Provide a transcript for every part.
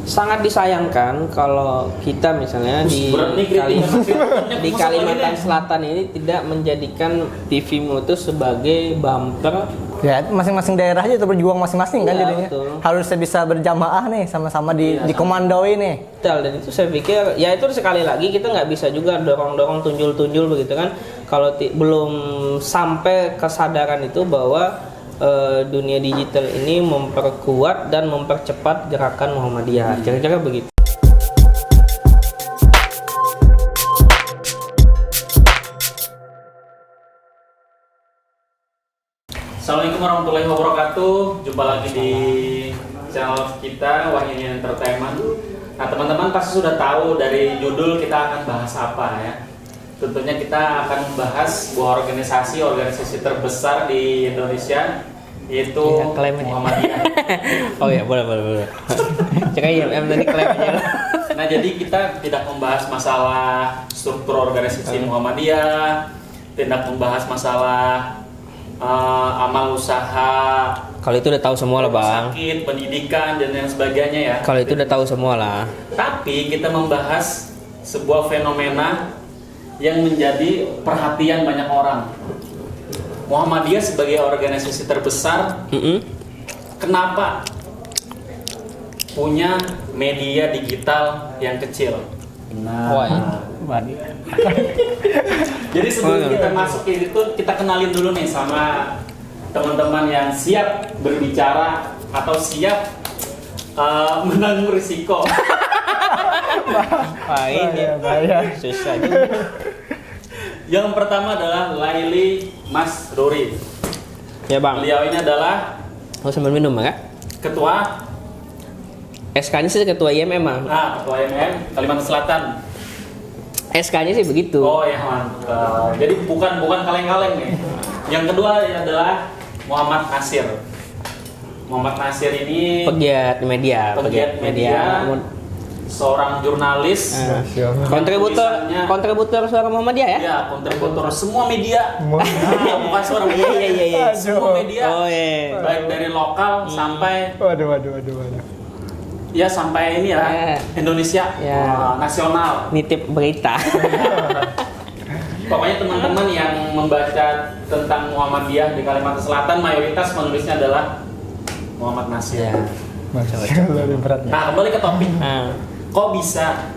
sangat disayangkan kalau kita misalnya di Kalimantan Selatan ini tidak menjadikan TV Mutu sebagai bumper. Ya, masing-masing daerah aja itu berjuang masing-masing kan Iya, jadinya. betul. Harusnya bisa berjamaah nih, sama-sama dikomandoi nih. Betul, dan itu saya pikir ya itu sekali lagi kita nggak bisa juga dorong-dorong tunjul-tunjul begitu kan kalau belum sampai kesadaran itu bahwa dunia digital ini memperkuat dan mempercepat gerakan Muhammadiyah. Kira-kira begitu. Assalamualaikum warahmatullahi wabarakatuh. Jumpa lagi di channel kita Wahyuni Entertainment. Nah, teman-teman pasti sudah tahu dari judul kita akan bahas apa ya. Tentunya kita akan membahas sebuah organisasi terbesar di Indonesia, yaitu Muhammadiyah. Oh ya, boleh. Cek IMM tadi klaim aja. Nah, jadi kita tidak membahas masalah struktur organisasi Muhammadiyah, tidak membahas masalah amal usaha. Kalau itu udah tahu semua lah, Bang. Sakit, pendidikan dan yang sebagainya ya. Kalau itu udah tahu semua lah. Tapi kita membahas sebuah fenomena yang menjadi perhatian banyak orang. Muhammadiyah sebagai organisasi terbesar, kenapa punya media digital yang kecil? Nah, jadi sebelum kita masuk ke itu, kita kenalin dulu nih sama teman-teman yang siap berbicara atau siap menanggung risiko. Wah, ini susah juga. Yang pertama adalah Laili Mas Ruri. Ya, Bang. Beliau ini adalah Sambil minum, Bang, ya? ketua SK-nya sih ketua IMM, Bang. ketua IMM Kalimantan Selatan. SK-nya sih begitu. Oh ya, mantap. Jadi bukan kaleng-kaleng nih. Yang kedua adalah Muhammad Nasir. Muhammad Nasir ini Pegiat media. Seorang jurnalis, kontributor suara Muhammadiyah ya? ya, kontributor semua media. Bukan suara media. Iya. Semua media. Oh iya. Baik dari lokal sampai Waduh. ya sampai ini ya, Indonesia Ya. nasional. Nitip berita. Pokoknya teman-teman yang membaca tentang Muhammadiyah di Kalimantan Selatan mayoritas penulisnya adalah Muhammad Nasir. Ya. Nah, kembali ke topik. Kok bisa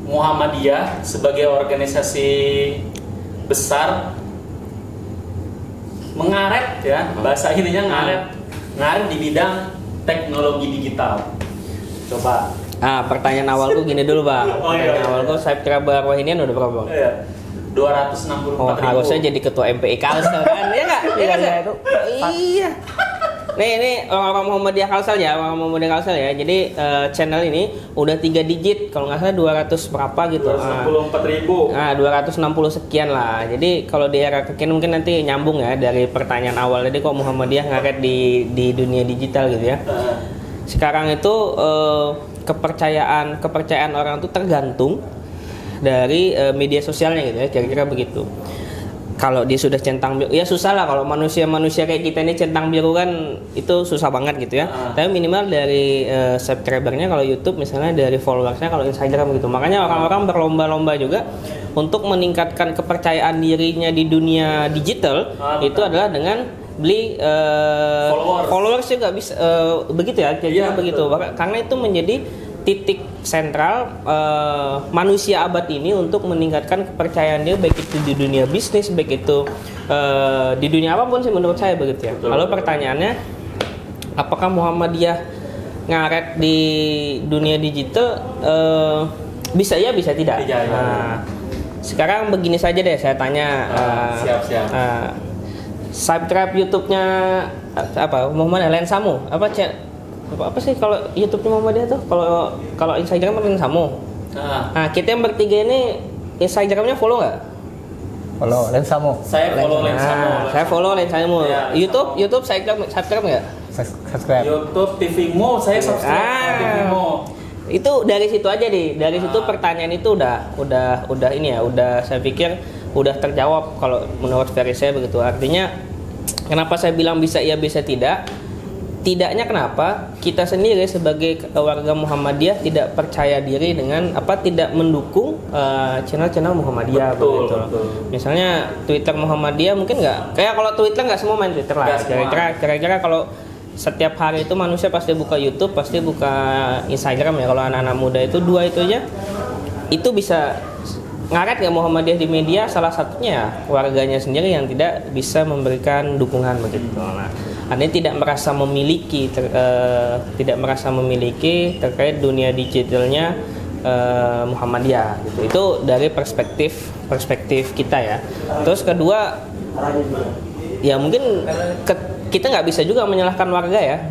Muhammadiyah sebagai organisasi besar mengaret ya, bahasa ininya ngaret di bidang teknologi digital? Coba. Pertanyaan awalku gini dulu, Bang. Oh, iya. Pertanyaan awalku subscriber Wahyunian udah berapa, Bang? Iya. 264.000. Harusnya jadi ketua MPI Kalsel kan? Iya nggak? Iya. Nih orang Muhammadiyah Kalsel ya, Jadi channel ini udah 3 digit, kalau nggak salah 200 berapa gitu. 264.000. 260 sekian lah. Jadi kalau di era kekinian mungkin nanti nyambung ya dari pertanyaan awal. Jadi kok Muhammadiyah ngaret di dunia digital gitu ya. Sekarang itu kepercayaan orang itu tergantung dari media sosialnya gitu ya, kira-kira begitu. Kalau dia sudah centang biru, ya susah lah kalau manusia kayak kita ini centang biru kan itu susah banget gitu ya. Tapi minimal dari subscribernya kalau YouTube misalnya, dari followersnya kalau Instagram gitu. Makanya orang-orang berlomba-lomba juga untuk meningkatkan kepercayaan dirinya di dunia digital. Itu adalah dengan beli followers juga bisa begitu ya, kira-kira begitu. Karena itu menjadi titik sentral manusia abad ini untuk meningkatkan kepercayaan dia, baik itu di dunia bisnis, baik itu di dunia apapun sih menurut saya begitu ya. Lalu pertanyaannya, apakah Muhammadiyah ngaret di dunia digital? Bisa ya, bisa tidak. Nah, sekarang begini saja deh, saya tanya. Siap. Subscribe YouTube-nya apa? Muhammad Lensamu apa sih kalau YouTube-nya Muhammadiyah tuh? Kalau Instagram Lensamu. Nah, kita yang bertiga ini Instagram-nya follow nggak? Follow Lensamu. Saya follow Lensamu. Saya follow Lensamu. Ya, YouTube subscribe nggak? Subscribe. YouTube TVmu saya subscribe TVmu. Itu dari situ aja deh. Dari situ pertanyaan itu udah ini ya, udah saya pikir udah terjawab kalau menurut versi saya begitu. Artinya kenapa saya bilang bisa iya bisa tidak? tidaknya kenapa kita sendiri sebagai warga Muhammadiyah tidak percaya diri dengan tidak mendukung channel-channel Muhammadiyah begitu. Betul. Misalnya Twitter Muhammadiyah mungkin nggak, kayak kalau Twitter nggak semua main Twitter lah. Kira-kira kalau setiap hari itu manusia pasti buka YouTube, pasti buka Instagram ya. Kalau anak-anak muda itu dua itu aja, itu bisa ngaret nggak Muhammadiyah di media. Salah satunya warganya sendiri yang tidak bisa memberikan dukungan begitu. Nah, Anda tidak merasa memiliki terkait dunia digitalnya Muhammadiyah gitu. Itu dari perspektif kita ya. Terus kedua, ya mungkin kita nggak bisa juga menyalahkan warga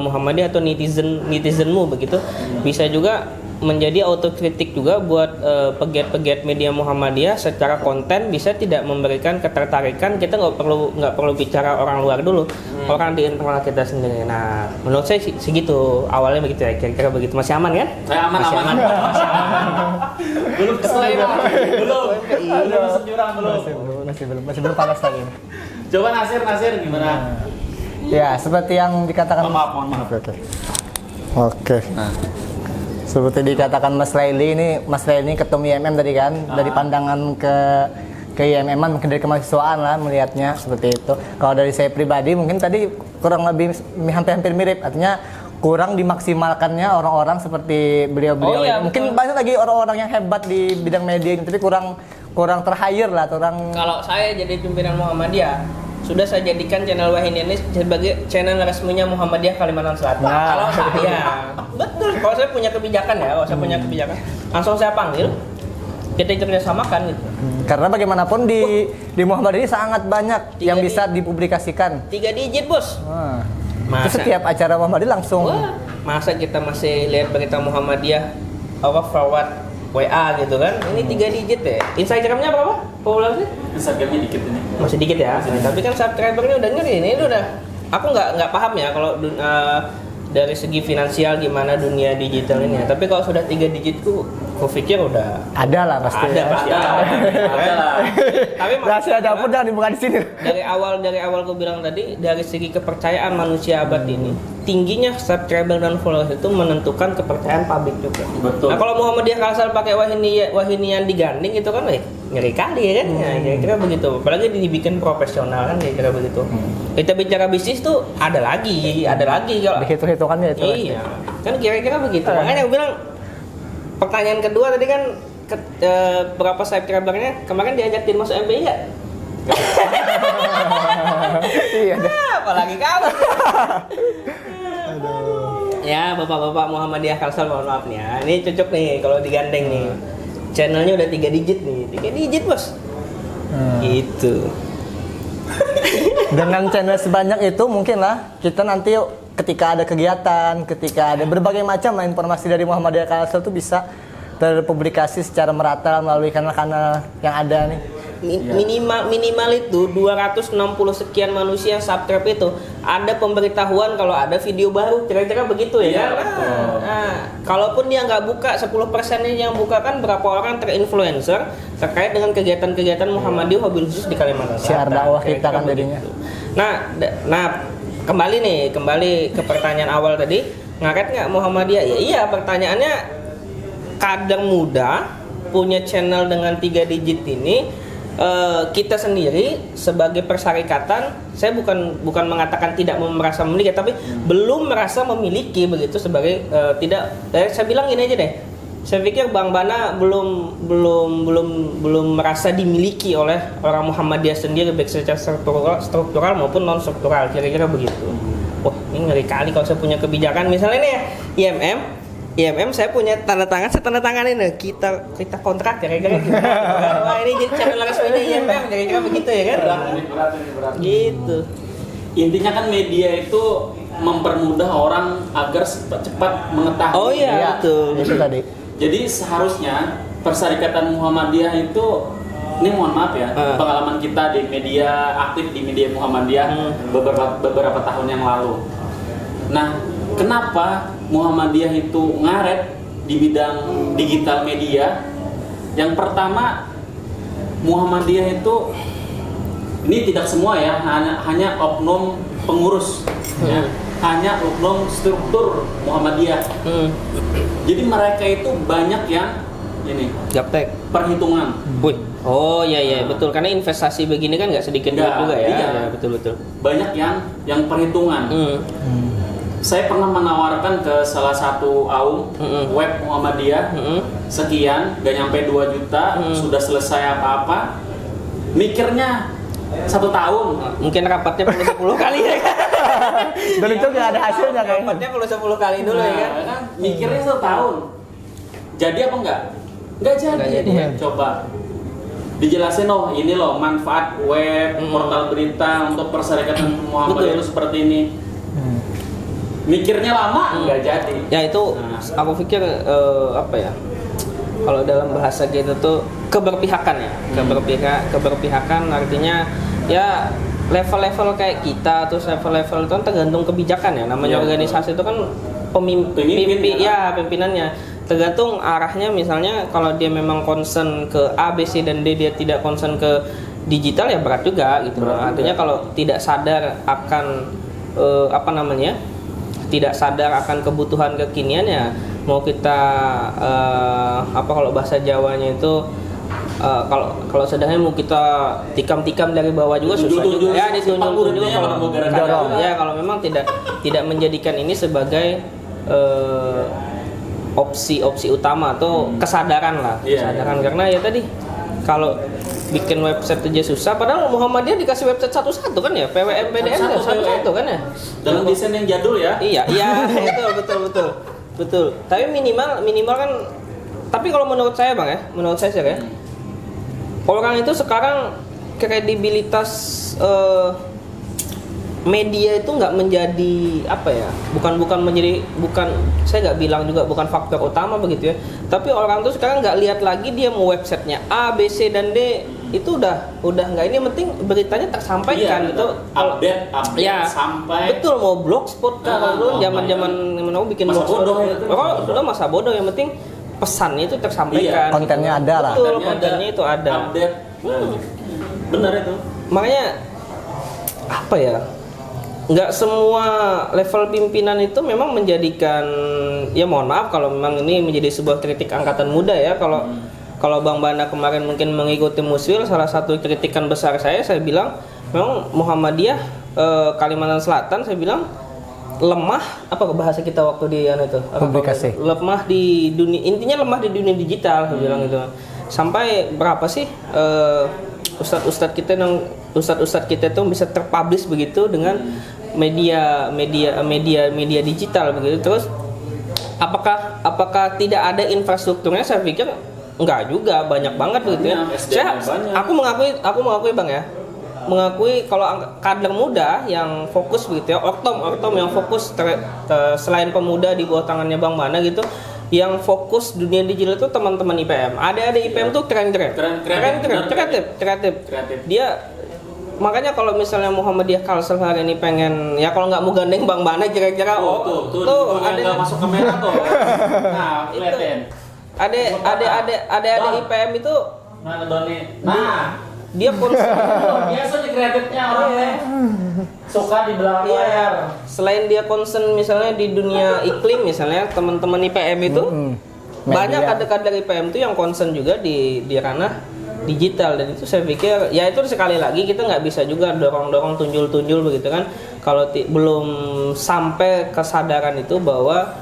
Muhammadiyah atau netizenmu begitu. Bisa juga menjadi autokritik juga buat pegiat-pegiat media Muhammadiyah secara konten bisa tidak memberikan ketertarikan. Kita nggak perlu bicara orang luar dulu, orang di internal kita sendiri. Nah, menurut saya segitu awalnya begitu ya, kira-kira begitu. Masih aman kan? Aman. Belum keselai belum masuk jurang belum. Masih belum panas lagi. Coba Nasir gimana? Ya, seperti yang dikatakan. Mohon maaf. Oke. Nah, seperti dikatakan Mas Laili ini ketum IMM tadi kan, dari pandangan ke IMM-an, mungkin dari kemahasiswaan lah melihatnya seperti itu. Kalau dari saya pribadi mungkin tadi kurang lebih hampir mirip, artinya kurang dimaksimalkannya orang-orang seperti beliau-beliau. Iya, mungkin banyak lagi orang-orang yang hebat di bidang media, tapi kurang ter-hire lah, Kalau saya jadi pimpinan Muhammadiyah, sudah saya jadikan channel Wahinian ini sebagai channel resminya Muhammadiyah Kalimantan Selatan. Kalau saya, betul. Kalau saya punya kebijakan langsung saya panggil, kita kerjasamakan gitu. Karena bagaimanapun di Muhammadiyah ini sangat banyak yang bisa dipublikasikan. 3 digit bos. Itu setiap acara Muhammadiyah langsung. Masa kita masih lihat berita Muhammadiyah forward WA gitu kan? Ini 3 digit ya. Instagramnya berapa? Populasi? Instagramnya dikit ini. Masih dikit ya. Tapi kan subscribernya udah ngeri. Ini udah. Aku nggak paham ya kalau dari segi finansial gimana dunia digital ini ya. Tapi kalau sudah 3 digitku pikir udah ada lah pasti. Ada lah. Tapi rahasia dapur jangan dibuka di sini. Dari awal aku bilang tadi, dari segi kepercayaan manusia abad ini, tingginya subscriber dan followers itu menentukan kepercayaan publik juga. Betul. Nah, kalau Muhammadiyah Kalsel pakai wahinian diganding itu kan ngeri kali ya kan? Ya, kira-kira begitu. Apalagi dibikin profesional kan, kira-kira begitu. Kita bicara bisnis tuh ada lagi kalau dihitung-hitungannya itu. Iya. Kan kira-kira begitu. Makanya aku bilang pertanyaan kedua tadi kan berapa subscribernya? Kemarin diajakin masuk MPI nggak? Iya. Apalagi kamu. Ya, bapak-bapak Muhammadiyah Kalsel, mohon maaf nih ya. Ini cocok nih kalau digandeng nih. Channelnya udah 3 digit nih. 3 digit bos. Gitu. Dengan channel sebanyak itu mungkin lah kita nanti ketika ada kegiatan, ketika ada berbagai macam informasi dari Muhammadiyah Kalsel itu bisa terpublikasi secara merata melalui kanal-kanal yang ada nih. Minimal itu 260 sekian manusia yang subscribe itu ada pemberitahuan kalau ada video baru, kira-kira begitu ya kan? Nah, kalaupun dia nggak buka, 10%-nya yang buka kan berapa orang terinfluencer terkait dengan kegiatan-kegiatan Muhammadiyah wabil khusus di Kalimantan Selatan. Syiar dakwah kita kan jadinya. Nah, kembali ke pertanyaan awal tadi, ngaret nggak Muhammadiyah? Ya iya, pertanyaannya kadang muda punya channel dengan 3 digit ini. Kita sendiri sebagai persyarikatan, saya bukan mengatakan tidak merasa memiliki, tapi belum merasa memiliki begitu sebagai tidak. Saya bilang gini aja deh. Saya pikir Bang Bana belum merasa dimiliki oleh orang Muhammadiyah sendiri baik secara struktural maupun non struktural, kira-kira begitu. Wah, ini ngeri kali kalau saya punya kebijakan misalnya nih ya, IMM saya punya tanda tangan ini kita kontrak kira-kira gitu. Wah, ini jadi channel resmi IMM kira-kira begitu ya kan? Berat. Gitu. Intinya kan media itu mempermudah orang agar cepat mengetahui. Oh iya, betul. Itu tadi. Jadi seharusnya Persyarikatan Muhammadiyah itu, ini mohon maaf ya, pengalaman kita di media, aktif di media Muhammadiyah beberapa tahun yang lalu. Nah, kenapa Muhammadiyah itu ngaret di bidang digital media? Yang pertama, Muhammadiyah itu, ini tidak semua ya, hanya oknum pengurus. Ya. hanya oknum struktur Muhammadiyah. Jadi mereka itu banyak yang ini Gaptek. perhitungan. Wih. Oh iya betul, karena investasi begini kan nggak sedikit duit juga ya. Iya. Ya, betul. Banyak yang perhitungan. Saya pernah menawarkan ke salah satu web Muhammadiyah sekian, gak nyampe 2 juta, sudah selesai apa-apa, mikirnya 1 tahun. Mungkin rapatnya perlu 10 kali ya kan? Dan itu nggak ada hasilnya kayaknya. Rapatnya perlu 10 kali dulu ya kan? kan mikirnya 1 tahun. Jadi apa enggak? Enggak jadi. Nggak jadi, ya. Coba dijelasin ini loh manfaat web, portal berita untuk perserikatan Muhammadiyah itu seperti ini. Mikirnya lama enggak jadi. Ya itu Nah. aku pikir apa ya? Kalau dalam bahasa gitu tuh keberpihakan ya. Keberpihakan artinya ya level-level kayak kita terus level-level itu kan tergantung kebijakan ya. Namanya Iya, organisasi itu kan Pemimpin, ya. pimpinannya. Tergantung arahnya, misalnya kalau dia memang concern ke A, B, C dan D, dia tidak concern ke digital ya berat juga gitu. Artinya kalau tidak sadar akan tidak sadar akan kebutuhan kekinian ya mau kita kalau bahasa Jawanya itu kalau sederhananya mau kita tikam-tikam dari bawah juga susah juga ya, ditunjuk-tunjuk kalau memang tidak menjadikan ini sebagai opsi utama atau kesadaran lah. Karena ya tadi kalau bikin website aja susah, padahal Muhammadiyah dikasih website satu-satu kan ya, PWM PDM satu-satu kan ya, dalam desain yang jadul ya. Iya betul. Tapi minimal kan, tapi kalau menurut saya Bang ya, orang itu sekarang kredibilitas media itu nggak menjadi bukan saya nggak bilang juga bukan faktor utama begitu ya, tapi orang tuh sekarang nggak lihat lagi dia mau websitenya A, B, C dan D itu udah nggak, ini yang penting beritanya tersampaikan gitu, update ya sampai betul. Mau blogspot kalau dulu zaman mau bikin masa blogspot bodoh itu. sudah masa bodoh, yang penting pesannya itu tersampaikan, kontennya ada lah, betul, kontennya itu ada, update. Benar itu. Makanya apa ya, nggak semua level pimpinan itu memang menjadikan, ya mohon maaf kalau memang ini menjadi sebuah kritik angkatan muda ya. Kalau Bang Bana kemarin mungkin mengikuti Muswil, salah satu kritikan besar saya bilang memang Muhammadiyah Kalimantan Selatan, saya bilang lemah, apa bahasa kita waktu di publikasi, lemah di dunia, intinya lemah di dunia digital, saya bilang gitu. Sampai berapa sih ustadz kita itu bisa terpublish begitu dengan media digital begitu. Terus apakah tidak ada infrastrukturnya? Saya pikir enggak juga, banyak banget begitu ya. Aku mengakui Bang ya, kalau kader muda yang fokus begitu ya, ortom yang fokus selain pemuda di bawah tangannya Bang Bana gitu, yang fokus dunia digital itu teman-teman IPM. Ada IPM tuh kreatif. Dia makanya kalau misalnya Muhammadiyah Kalsel hari ini pengen ya, kalau nggak mau gandeng Bang Bana kira-kira tuh ada nggak masuk kamera tuh. Nah, liatin. Ada IPM itu. Nah, Doni. Nah, dia konsen. Biasa nih kreatifnya orangnya. Suka di belakang layar. Selain dia concern misalnya di dunia iklim misalnya, teman-teman IPM itu banyak kader-kader IPM itu yang concern juga di ranah digital, dan itu saya pikir ya itu sekali lagi kita nggak bisa juga dorong-dorong tunjul-tunjul begitu kan, kalau belum sampai kesadaran itu bahwa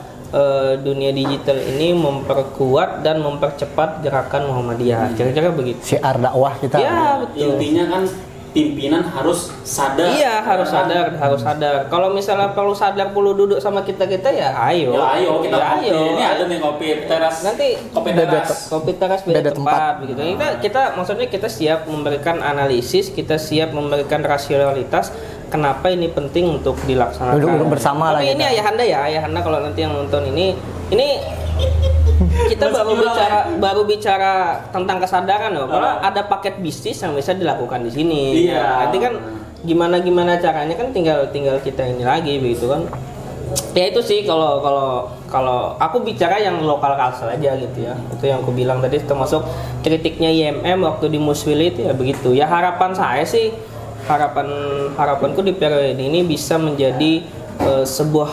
dunia digital ini memperkuat dan mempercepat gerakan Muhammadiyah, kira-kira begitu. Syiar dakwah kita. Ya betul. Intinya kan pimpinan harus sadar. Iya, harus sadar. Kalau misalnya perlu sadar, perlu duduk sama kita ya ayo. Ya ayo kita kopi. Ini ayo. ada nih kopi teras. Nanti kopi teras beda tempat begitu. Kita maksudnya kita siap memberikan analisis, kita siap memberikan rasionalitas kenapa ini penting untuk dilaksanakan. Duduk bersama lah. Tapi ini ayahanda kalau nanti yang nonton ini kita baru bicara tentang kesadaran loh. Kalau ada paket bisnis yang bisa dilakukan di sini. Iya. Nanti kan gimana caranya kan tinggal kita ini lagi begitu kan. Ya itu sih kalau aku bicara yang lokal Kalsel aja gitu ya. Itu yang aku bilang tadi, termasuk kritiknya IMM waktu di Muswil itu ya begitu. Ya harapan saya sih, harapanku di periode ini bisa menjadi sebuah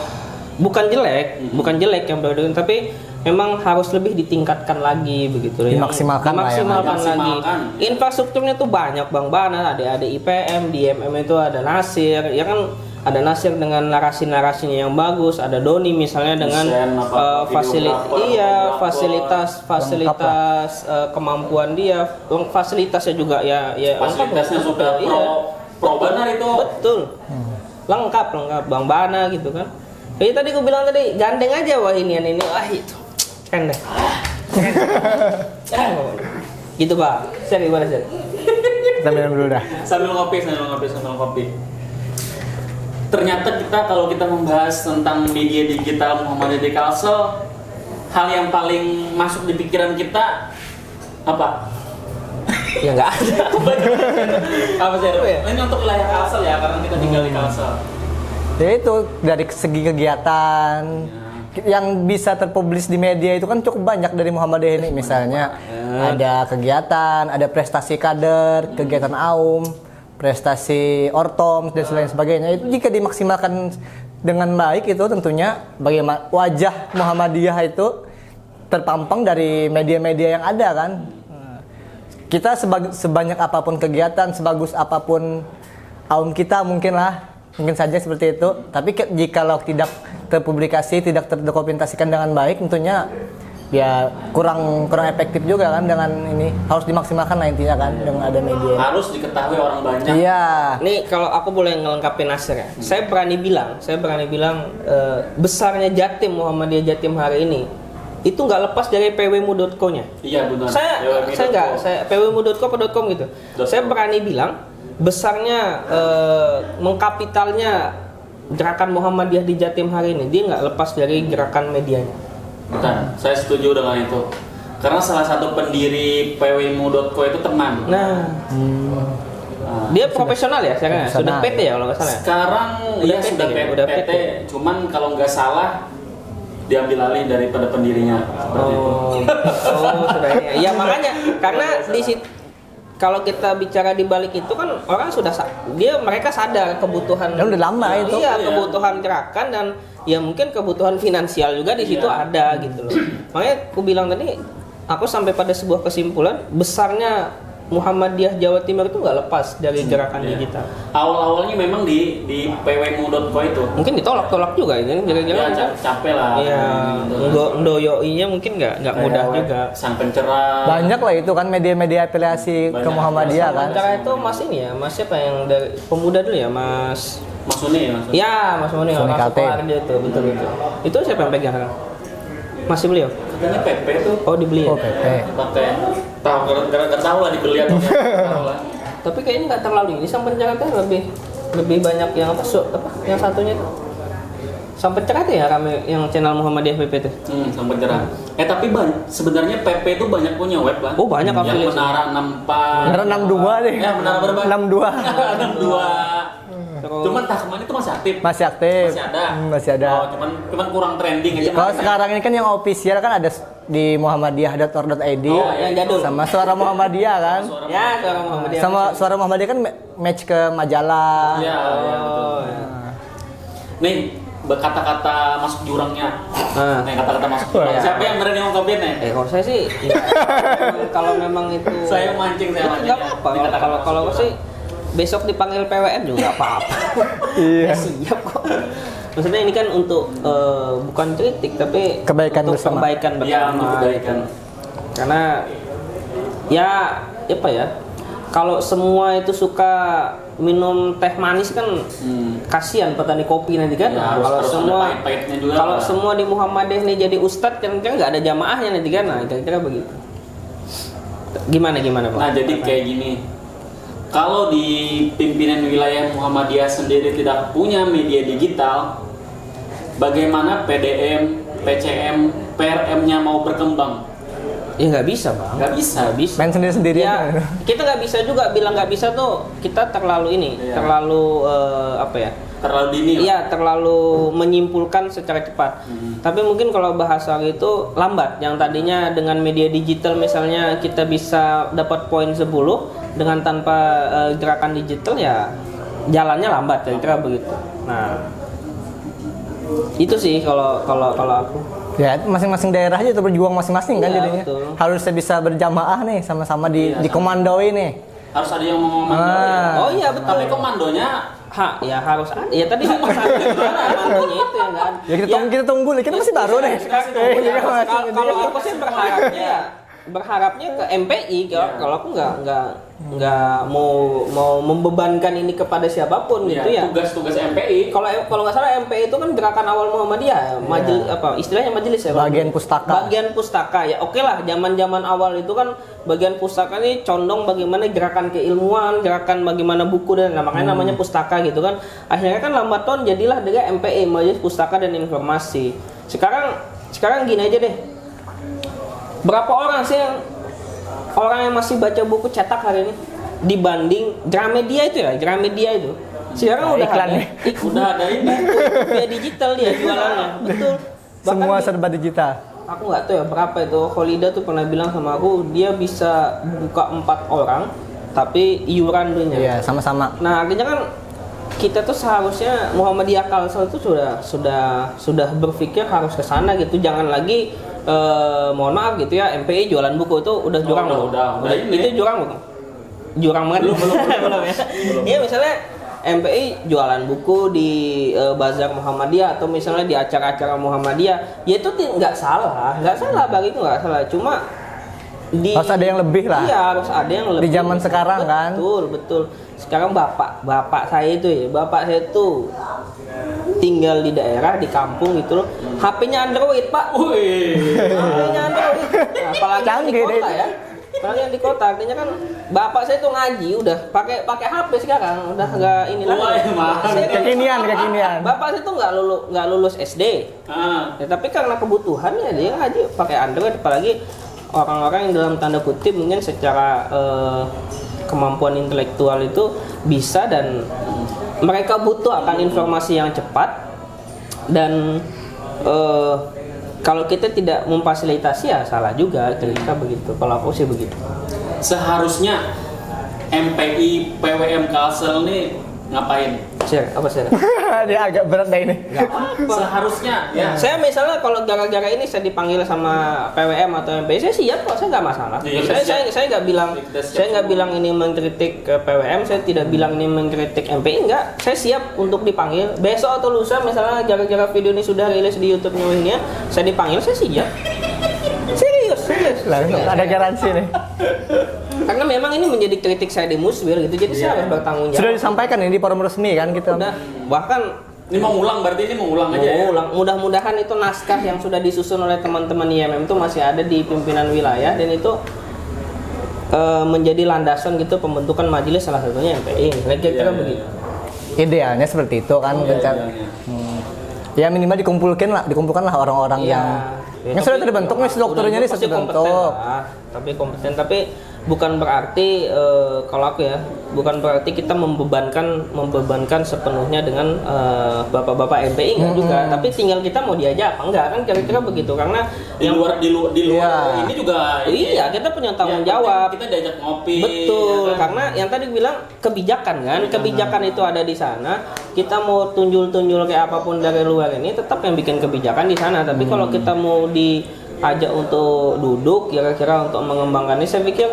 bukan jelek yang berlebihan, tapi memang harus lebih ditingkatkan lagi begitu. Dimaksimalkan lah ya. Dimaksimalkan lagi. Dimaksimalkan. Infrastrukturnya tuh banyak Bang Bana, ada IPM, di IMM itu ada Nasir, ya kan ada Nasir dengan narasi-narasinya yang bagus, ada Doni misalnya dengan fasilitas kemampuan dia, fasilitasnya juga ya fasilitasnya sudah pro benar itu. Betul. Lengkap Bang Bana gitu kan. Jadi tadi gue bilang tadi gandeng aja wah ini itu. Keren deh. Gitu Pak. Share gimana Share? Kita minum dulu dah. Sambil ngopi. Ternyata kalau kita membahas tentang media digital Muhammadiyah di Kalsel, hal yang paling masuk di pikiran kita apa? Ya nggak ada. Apa sih? Ini untuk wilayah Kalsel ya, karena kita tinggal di Kalsel. Ya itu dari segi kegiatan yang bisa terpublis di media itu kan cukup banyak dari Muhammadiyah ini, misalnya ada kegiatan, ada prestasi kader, kegiatan AUM, prestasi ortom dan lain sebagainya. Itu jika dimaksimalkan dengan baik itu tentunya bagaimana wajah Muhammadiyah itu terpampang dari media-media yang ada kan. Kita sebanyak apapun kegiatan, sebagus apapun AUM kita mungkin saja seperti itu. Tapi jikalau tidak terpublikasi, tidak terdokumentasikan dengan baik, tentunya ya kurang efektif juga kan. Dengan ini harus dimaksimalkan lah intinya kan dengan ada media. Harus diketahui orang banyak. Iya. Nih kalau aku boleh ngelengkapin Nasir ya. Saya berani bilang besarnya Jatim Muhammadiyah Jatim hari ini itu nggak lepas dari pwmu.co-nya. Iya benar. Saya pwmu.co.com gitu. Saya berani bilang besarnya mengkapitalnya gerakan Muhammadiyah di Jatim hari ini, dia nggak lepas dari gerakan medianya. Bukan, saya setuju dengan itu. Karena salah satu pendiri pwmu.co itu teman. Dia profesional ya sekarang, sudah PT ya kalau nggak salah. Sekarang Udah ya PT, sudah ya? PT, Udah PT. Cuman kalau nggak salah diambil alih daripada pendirinya seperti itu. Sudah ini. Ya makanya karena di situ kalau kita bicara di balik itu kan orang sudah mereka sadar kebutuhan Dan udah lama itu. Iya, kebutuhan gerakan dan ya mungkin kebutuhan finansial juga di situ ada gitu loh. Makanya aku bilang tadi aku sampai pada sebuah kesimpulan besarnya Muhammadiyah Jawa Timur itu nggak lepas dari gerakan digital. Awal-awalnya memang di pwmu.co itu. Mungkin ditolak juga ini Ya, capek lah. Iya, ndoyoinya mungkin nggak mudah juga. Sang pencerah. Banyak lah itu kan media-media afiliasi ke Muhammadiyah kan. Sementara itu Mas ini ya, Mas siapa yang dari pemuda dulu ya, Mas Suni. Ya, Mas Muni, Suni Mas Kate. Dia tuh, betul. Itu siapa yang pegang sekarang? Masih beliau? Katanya PP tuh. Oh, dibeli. Oh, PP. Pakai tahu nggak tahu lah dibeli atau tahu lah. Tapi kayaknya nggak terlalu ini sang pencerah tuh lebih banyak yang yang satunya itu. Sang pencerah tuh ya rame yang channel Muhammadiyah PP tuh. Sang pencerah. Tapi sebenarnya PP itu banyak punya web lah. Oh, banyak Yang afiliasi. Menara 64. Menara 62 deh. Ya, Menara berapa? 62. 62. Cuman kemana itu masih aktif. Masih aktif. Masih ada. Masih ada. Oh, cuman kurang trending aja. Kalau sekarang ini kan yang official kan ada di muhammadiyah.org.id yang jadul. sama Suara Muhammadiyah kan. Ya, Suara Muhammadiyah. Sama Suara Muhammadiyah kan match ke majalah. Iya, Oh, betul. Nih, kata-kata masuk jurangnya. Nih, kata-kata masuk jurang. Siapa yang berani ngungkapin nih? kalau saya sih kalau memang itu Saya mancing. nggak apa-apa. Kalau sih besok dipanggil PWM juga nggak apa-apa. Iya. Siap kok. Maksudnya ini kan untuk bukan kritik tapi Kebaikan untuk bersama. kebaikan Iya, bersama. untuk kebaikan. Karena ya apa ya? Kalau semua itu suka minum teh manis kan kasihan petani kopi nanti kan. Ya, Kalau harus semua ada pahit-pahitnya juga kalau lah. semua di Muhammadiyah nih jadi ustadz kan nggak ada jamaahnya nanti kan. Nah, kira-kira begitu. Gimana Pak? Nah, jadi kayak gini. Kalau di pimpinan wilayah Muhammadiyah sendiri tidak punya media digital, bagaimana PDM, PCM, PRM-nya mau berkembang? Ya nggak bisa Bang. Nggak bisa. Main sendiri-sendiri Ya, aja. kita nggak bisa juga bilang nggak bisa tuh kita terlalu Iya. terlalu apa ya? Terlalu dini lah. Iya, terlalu menyimpulkan secara cepat. Tapi mungkin kalau bahasa itu lambat. Yang tadinya dengan media digital misalnya kita bisa dapat poin 10 dengan tanpa gerakan digital ya jalannya lambat kira-kira begitu. Nah, Itu sih kalau aku. Ya, masing-masing daerah aja itu berjuang masing-masing kan Iya, jadinya. betul. Harusnya bisa berjamaah nih, sama-sama dikomandoi nih. Harus ada yang mengomandoi. Oh iya betul. Tapi komandonya Ya harus ada. Ya tadi kan masalah mandonya itu yang enggak ada. Ya kita tunggu nih, kita masih baru nih. Iya, kalau aku sih berharapnya ke MPI. Kalau aku nggak mau membebankan ini kepada siapapun gitu ya. Tugas-tugas MPI. Kalau nggak salah MPI itu kan gerakan awal Muhammadiyah, majelis istilahnya majelis ya. Bagian pustaka. Bagian pustaka ya. Oke lah, zaman awal itu kan bagian pustaka ini condong bagaimana gerakan keilmuan, gerakan bagaimana buku dan makanya namanya pustaka gitu kan. Akhirnya kan lambat laun jadilah dengan MPI, Majelis Pustaka dan Informasi. Sekarang gini aja deh. Berapa orang sih orang yang masih baca buku cetak hari ini dibanding Gramedia itu ya, Gramedia itu. Sekarang udah iklan ada, nih. Udah ada ini. via digital dia jualannya. Betul. Semua serba digital. Aku nggak tahu ya berapa itu. Kholida tuh pernah bilang sama aku dia bisa buka 4 orang tapi iuran dunia. Iya, sama-sama. Nah, akhirnya kan kita tuh seharusnya Muhammadiyah Kalsel itu sudah berpikir harus ke sana gitu. Jangan lagi mohon maaf gitu ya, MPI jualan buku itu udah jurang loh. Udah ini. Itu jurang bukan? Jurang banget. Belum ya. Iya misalnya MPI jualan buku di bazar Muhammadiyah atau misalnya di acara-acara Muhammadiyah, ya itu nggak salah bagi itu nggak salah. Cuma harus ada yang lebih lah. Iya, harus ada yang lebih. Di zaman sekarang kan. Betul. Sekarang bapak saya itu tinggal di daerah, di kampung gitu loh. HP-nya Android, Pak. HP-nya Android. Nah, apalagi yang di kota ya. Apalagi yang di kota, artinya kan bapak saya tuh ngaji udah pakai HP sekarang, udah enggak ini lagi. Kekinian. Bapak saya tuh enggak lulus SD. Ya, tapi karena kebutuhannya dia ngaji pakai Android, apalagi orang-orang yang dalam tanda kutip mungkin secara kemampuan intelektual itu bisa dan mereka butuh akan informasi yang cepat dan kalau kita tidak memfasilitasi ya salah juga kira-kira begitu. Kalau aku sih begitu. Seharusnya MPI PWM Kalsel nih ngapain? Apa share? Dia agak berat deh ini. Seharusnya ya. Saya misalnya kalau gara-gara ini saya dipanggil sama PWM atau MPI, saya siap kok, saya nggak masalah. Ya, saya nggak bilang ini mengkritik ke PWM, saya tidak bilang ini mengkritik MPI, enggak. Saya siap untuk dipanggil besok atau lusa misalnya gara-gara video ini sudah rilis di YouTube-nya ini, saya dipanggil, saya siap. Serius. Ada garansi nih. Karena memang ini menjadi kritik saya di Muswil gitu, jadi saya harus bertanggung jawab. Sudah disampaikan ini di forum resmi kan kita. Udah, bahkan Ini mau ulang berarti aja ya. Mudah-mudahan itu naskah yang sudah disusun oleh teman-teman IMM itu masih ada di pimpinan wilayah dan itu menjadi landasan gitu pembentukan majelis salah satunya MPI. Kira-kira begitu. Idealnya seperti itu kan. Ya minimal dikumpulkanlah orang-orang yang sudah terbentuk nih strukturnya ini sudah terbentuk. Tapi kompeten, tapi bukan berarti kalau aku ya, bukan berarti kita membebankan sepenuhnya dengan bapak-bapak MPI enggak juga, tapi tinggal kita mau diajak apa enggak kan kira-kira begitu karena di luar ini juga iya kita punya tanggung jawab. Kita diajak ngopi. Betul, ya kan? karena yang tadi bilang kebijakan kan, kebijakan itu ada di sana. Kita mau tunjul-tunjul kayak apapun dari luar ini tetap yang bikin kebijakan di sana. Tapi kalau kita mau diajak untuk duduk kira-kira untuk mengembangkan ini, saya pikir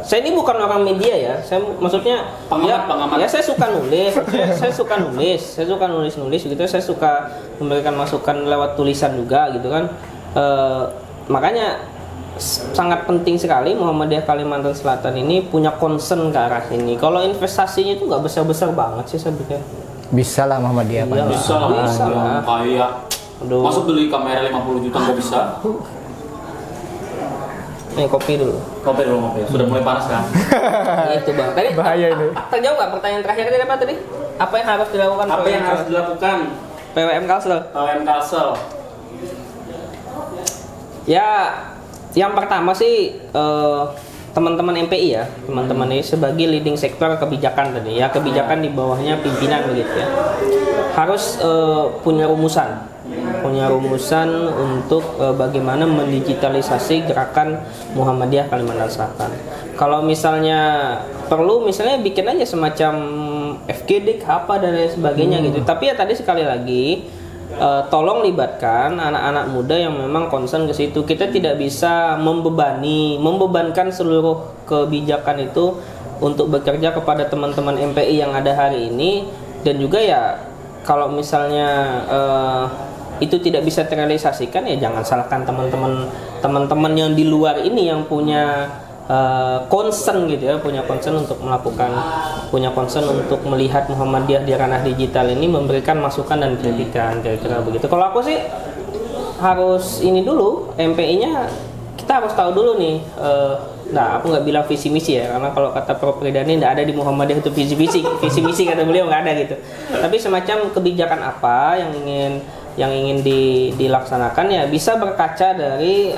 saya ini bukan orang media ya, saya maksudnya pengamat. Ya saya suka nulis, saya suka nulis gitu, saya suka memberikan masukan lewat tulisan juga gitu kan. Makanya sangat penting sekali Muhammadiyah Kalimantan Selatan ini punya concern ke arah ini. Kalau investasinya itu nggak besar-besar banget sih saya pikir. Bisa lah Muhammadiyah. Bisa lah. Kayak masuk beli kamera 50 juta nggak bisa. Nih kopi dulu. Sudah mulai panas kan? Itu bang. Tadi bahaya ini. Terjawab nggak pertanyaan terakhir tadi apa tadi? Apa yang harus dilakukan? PWM Kalsel. Ya, yang pertama sih teman-teman MPI ya, teman-teman ini sebagai leading sektor kebijakan tadi ya, kebijakan di bawahnya pimpinan begitu ya, harus punya rumusan untuk bagaimana mendigitalisasi gerakan Muhammadiyah Kalimantan Selatan. Kalau misalnya perlu misalnya bikin aja semacam FGD apa dan lain sebagainya gitu. Tapi ya tadi sekali lagi tolong libatkan anak-anak muda yang memang concern ke situ. Kita tidak bisa membebankan seluruh kebijakan itu untuk bekerja kepada teman-teman MPI yang ada hari ini, dan juga ya kalau misalnya itu tidak bisa terrealisasikan, ya jangan salahkan teman-teman yang di luar ini yang punya concern gitu ya, punya concern untuk melihat Muhammadiyah di ranah digital ini, memberikan masukan dan kritikan, kira-kira begitu. Kalau aku sih harus ini dulu, MPI-nya kita harus tahu dulu nih. Nah, aku nggak bilang visi misi ya, karena kalau kata Prof. Ridani nggak ada di Muhammadiyah itu visi misi kata beliau nggak ada gitu. Tapi semacam kebijakan apa yang ingin dilaksanakan, ya bisa berkaca dari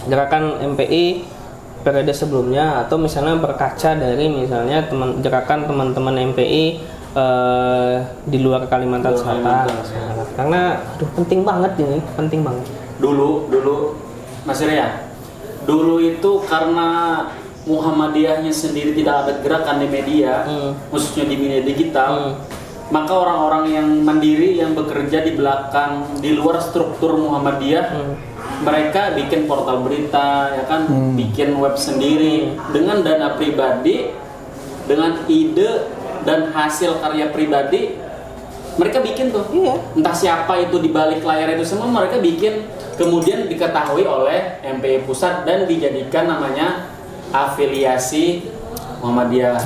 gerakan MPI periode sebelumnya, atau misalnya berkaca dari misalnya gerakan teman-teman MPI di luar Kalimantan Selatan. Karena penting banget ini, penting banget. Dulu Mas Ria, dulu itu karena Muhammadiyahnya sendiri tidak ada gerakan di media, khususnya di media digital, maka orang-orang yang mandiri yang bekerja di belakang, di luar struktur Muhammadiyah, mereka bikin portal berita, ya kan, bikin web sendiri dengan dana pribadi, dengan ide dan hasil karya pribadi, mereka bikin tuh. Iya. Entah siapa itu di balik layar itu semua mereka bikin, kemudian diketahui oleh MPI Pusat dan dijadikan namanya afiliasi Muhammadiyah.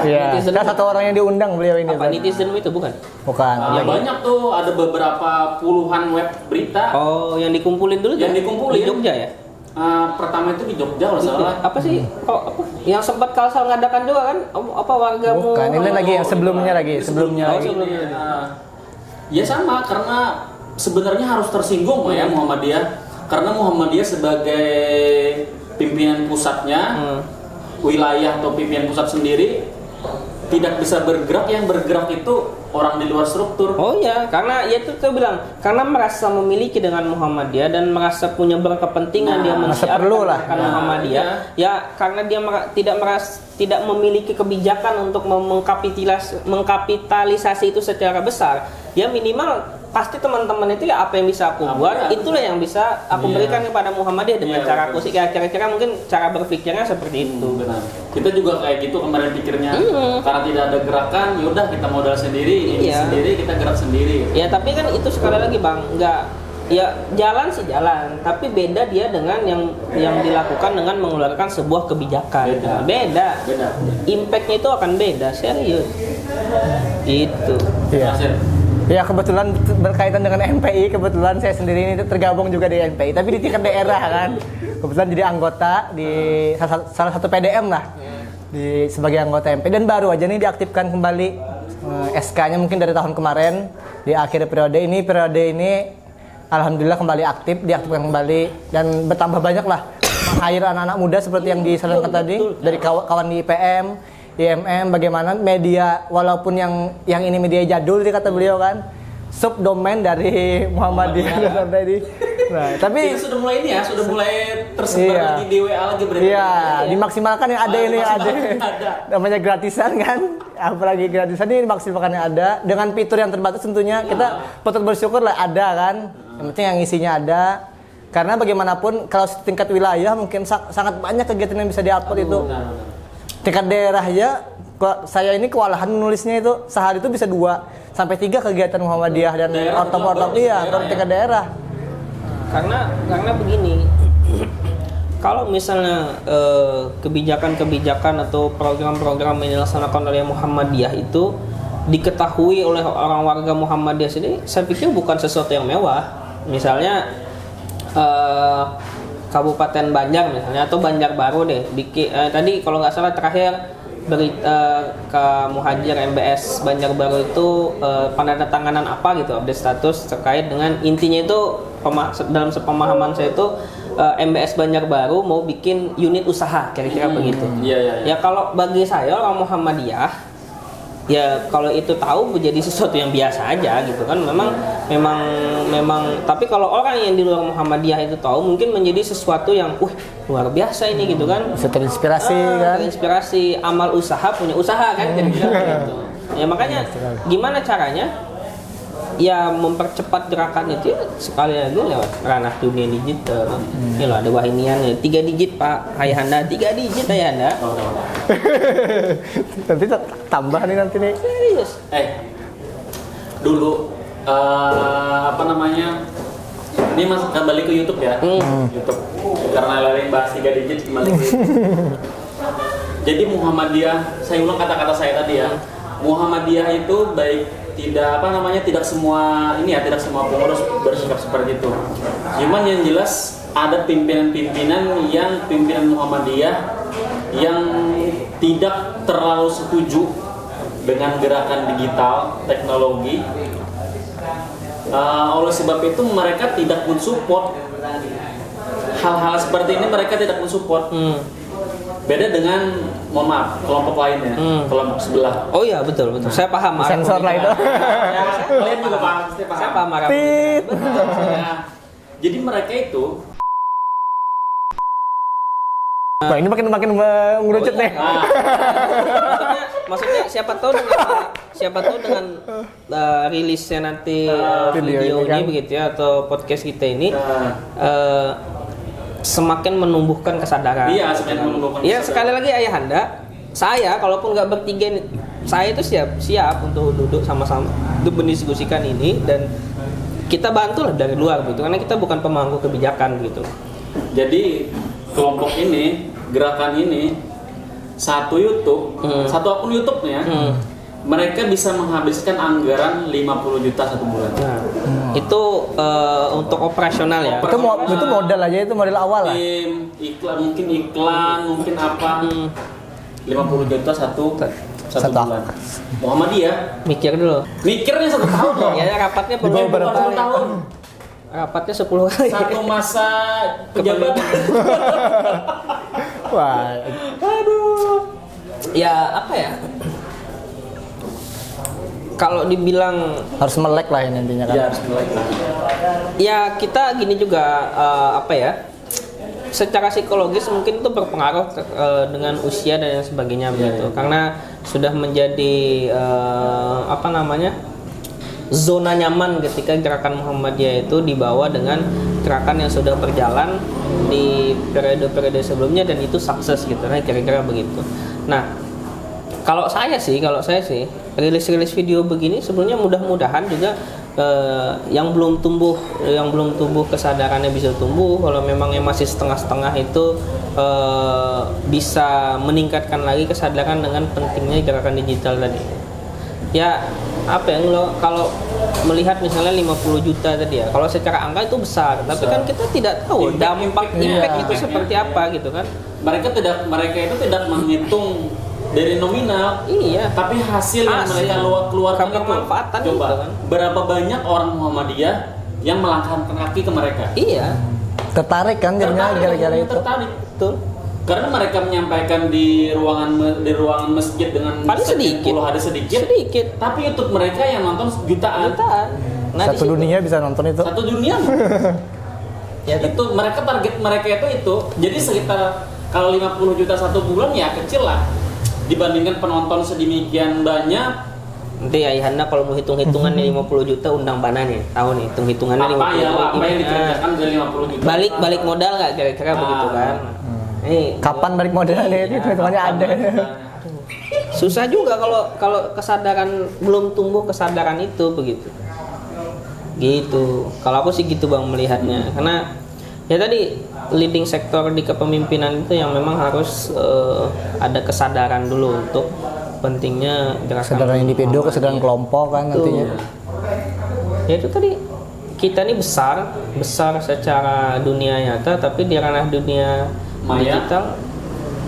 Iya. Kan satu orang yang diundang beliau ini. Apa Netizen itu bukan? Bukan. Banyak tuh, ada beberapa puluhan web berita. Oh, yang dikumpulin dulu Yang dikumpulin. di Jogja ya? Pertama itu di Jogja kalau salah. Apa sih? Apa? Yang sempat Kalsel ngadakan juga kan? Apa warga Bukan, ini lagi yang sebelumnya lagi. Ya sama, karena sebenarnya harus tersinggung ya Muhammadiyah, karena Muhammadiyah sebagai pimpinan pusatnya, wilayah atau pimpinan pusat sendiri tidak bisa bergerak, yang bergerak itu orang di luar struktur. Oh iya, karena ya itu saya bilang, karena merasa memiliki dengan Muhammadiyah dan merasa punya berkepentingan dia mensiarkan Muhammadiyah. Ya karena dia tidak memiliki kebijakan untuk mengkapitalisasi itu secara besar. Ya minimal pasti teman-teman itu ya apa yang bisa aku buat, itulah yang bisa aku berikan kepada Muhammadiyah dengan cara aku sih. Kira-kira mungkin cara berpikirnya seperti itu. Benar. Kita juga kayak gitu kemarin pikirnya, karena tidak ada gerakan, yaudah kita modal sendiri, sendiri kita gerak sendiri. Ya tapi kan itu sekali lagi Bang, nggak, ya jalan sih jalan, tapi beda dia dengan yang dilakukan dengan mengeluarkan sebuah kebijakan. Beda. Impact-nya itu akan beda, serius. Itu. Iya. Ya kebetulan berkaitan dengan MPI, kebetulan saya sendiri ini tergabung juga di MPI, tapi di tingkat daerah kan. Kebetulan jadi anggota di salah satu PDM lah, sebagai anggota MPI, dan baru aja nih diaktifkan kembali SK-nya mungkin dari tahun kemarin di akhir periode ini alhamdulillah kembali aktif, diaktifkan kembali, dan bertambah banyak lah hire anak-anak muda seperti yang disarankan tadi dari kawan di IPM, IMM, bagaimana media, walaupun yang ini media jadul sih kata beliau kan, subdomain dari Muhammadiyah tadi. Nah, tapi kita sudah mulai ini ya, sudah mulai tersebar di WA lagi berarti. Iya, dimaksimalkan yang ada ini ada. Namanya gratisan kan, apalagi gratisan ini dimaksimalkan yang ada dengan fitur yang terbatas tentunya. Kita patut bersyukur lah ada kan. Yang penting yang isinya ada. Karena bagaimanapun kalau tingkat wilayah mungkin sangat banyak kegiatan yang bisa diupload itu. Tingkat daerah ya, saya ini kewalahan menulisnya itu sehari itu bisa 2 sampai 3 kegiatan Muhammadiyah dan ortop tingkat daerah. Karena begini, kalau misalnya kebijakan-kebijakan atau program-program yang dilaksanakan oleh Muhammadiyah itu diketahui oleh orang warga Muhammadiyah sendiri, saya pikir bukan sesuatu yang mewah. Misalnya Kabupaten Banjar misalnya, atau Banjarbaru deh, tadi kalau nggak salah terakhir berita ke Muhajir MBS Banjarbaru itu penandatanganan apa gitu, update status terkait dengan, intinya itu dalam sepemahaman saya itu MBS Banjarbaru mau bikin unit usaha, kira-kira begitu. Ya kalau bagi saya orang Muhammadiyah, ya kalau itu tahu menjadi sesuatu yang biasa aja gitu kan, memang tapi kalau orang yang di luar Muhammadiyah itu tahu, mungkin menjadi sesuatu yang luar biasa ini gitu kan, bisa terinspirasi kan, terinspirasi, amal usaha, punya usaha kan, kira-kira gitu. Ya makanya gimana caranya ya mempercepat gerakan itu ya sekali lagi lewat ranah dunia digital. Ya loh, ada wahinian ya, 3 digit Pak Ayahanda, 3 digit Ayahanda. Nanti tambah nih nanti nih. Serius. Dulu apa namanya? Ini Mas kembali ke YouTube ya. YouTube. Karena lari bahas 3 digit kembali ke Jadi Muhammadiyah, saya ulang kata-kata saya tadi ya. Muhammadiyah itu tidak semua pengurus bersikap seperti itu. Cuman yang jelas ada pimpinan-pimpinan yang pimpinan Muhammadiyah yang tidak terlalu setuju dengan gerakan digital teknologi. Oleh sebab itu mereka tidak mensupport hal-hal seperti ini, mereka tidak mensupport. Beda dengan, mohon maaf, kelompok lainnya, kelompok sebelah. Oh iya betul. Saya paham. Sensor lah itu. Ya, kalian juga paham, pasti paham. Saya paham arah. Ya. Jadi mereka itu Wah, ini makin mengerucut nih. Maksudnya siapa tahu dengan rilisnya nanti video ini begitu ya, atau podcast kita ini semakin menumbuhkan kesadaran. Iya, semakin menumbuhkan Iya, kesadaran. sekali lagi Ayahanda, saya kalaupun nggak bertiga, saya itu siap untuk duduk sama-sama untuk mendiskusikan ini, dan kita bantulah dari luar gitu, karena kita bukan pemangku kebijakan gitu. Jadi kelompok ini, gerakan ini, satu akun YouTube-nya, mereka bisa menghabiskan anggaran 50 juta satu bulan. Nah, itu untuk operasional ya. Itu modal aja, itu modal awal lah. Tim, iklan, mungkin apa. 50 juta satu bulan. Muhammadiyah Mikir dulu. mikirnya 1 tahun loh. Ya, rapatnya Di bawah berapa Bukan 1 tahun. Rapatnya 10 kali. Satu masa pejabat. Wah, Ya, apa ya? Kalau dibilang harus melek lah ini intinya kan. Ya, harus mulai. ya kita gini juga apa ya? Secara psikologis mungkin itu berpengaruh dengan usia dan sebagainya begitu. Karena sudah menjadi apa namanya? Zona nyaman ketika gerakan Muhammadiyah itu dibawa dengan gerakan yang sudah berjalan di periode-periode sebelumnya dan itu sukses gitu, nah kira-kira begitu. Nah, kalau saya sih rilis video begini sebenarnya mudah-mudahan juga yang belum tumbuh kesadarannya bisa tumbuh. Kalau memang yang masih setengah-setengah itu bisa meningkatkan lagi kesadaran dengan pentingnya gerakan digital tadi. Ya, apa ya, kalau melihat misalnya 50 juta tadi ya, kalau secara angka itu besar, tapi kan kita tidak tahu impact itu seperti apa gitu kan. Mereka itu tidak menghitung dari nominal, Iya. tapi hasil yang mereka keluarkan itu. Kemanfaatan Coba, itu kan. berapa banyak orang Muhammadiyah yang melangkahkan kaki ke mereka? Iya. Tertarik kan jadinya gara-gara itu. Tertarik. Betul. Karena mereka menyampaikan di ruangan masjid dengan Paling sedikit. puluh hari sedikit. Tapi YouTube mereka yang nonton jutaan. Nah, Satu dunia bisa nonton itu. Satu dunia. Ya, itu target mereka itu. Jadi sekitar kalau 50 juta satu bulan ya kecil lah dibandingkan penonton sedemikian banyak. nanti Ayahanda kalau mau hitung-hitungannya 50 juta undang Bana nih, tahu nih hitung-hitungannya 50 juta. Apa yang dikerjakan dari 50 juta? Balik modal nggak kira-kira begitu kan? Kapan balik modalnya itu hitungannya ada. Susah juga kalau kesadaran belum tumbuh kesadaran itu begitu. Gitu. Kalau aku sih gitu Bang melihatnya. Karena ya tadi leading sektor di kepemimpinan itu yang memang harus ada kesadaran dulu untuk pentingnya gerakan Kesadaran individu, kesadaran kelompok kan nantinya. Ya itu tadi kita ini besar secara dunia nyata, tapi di ranah dunia Maya? digital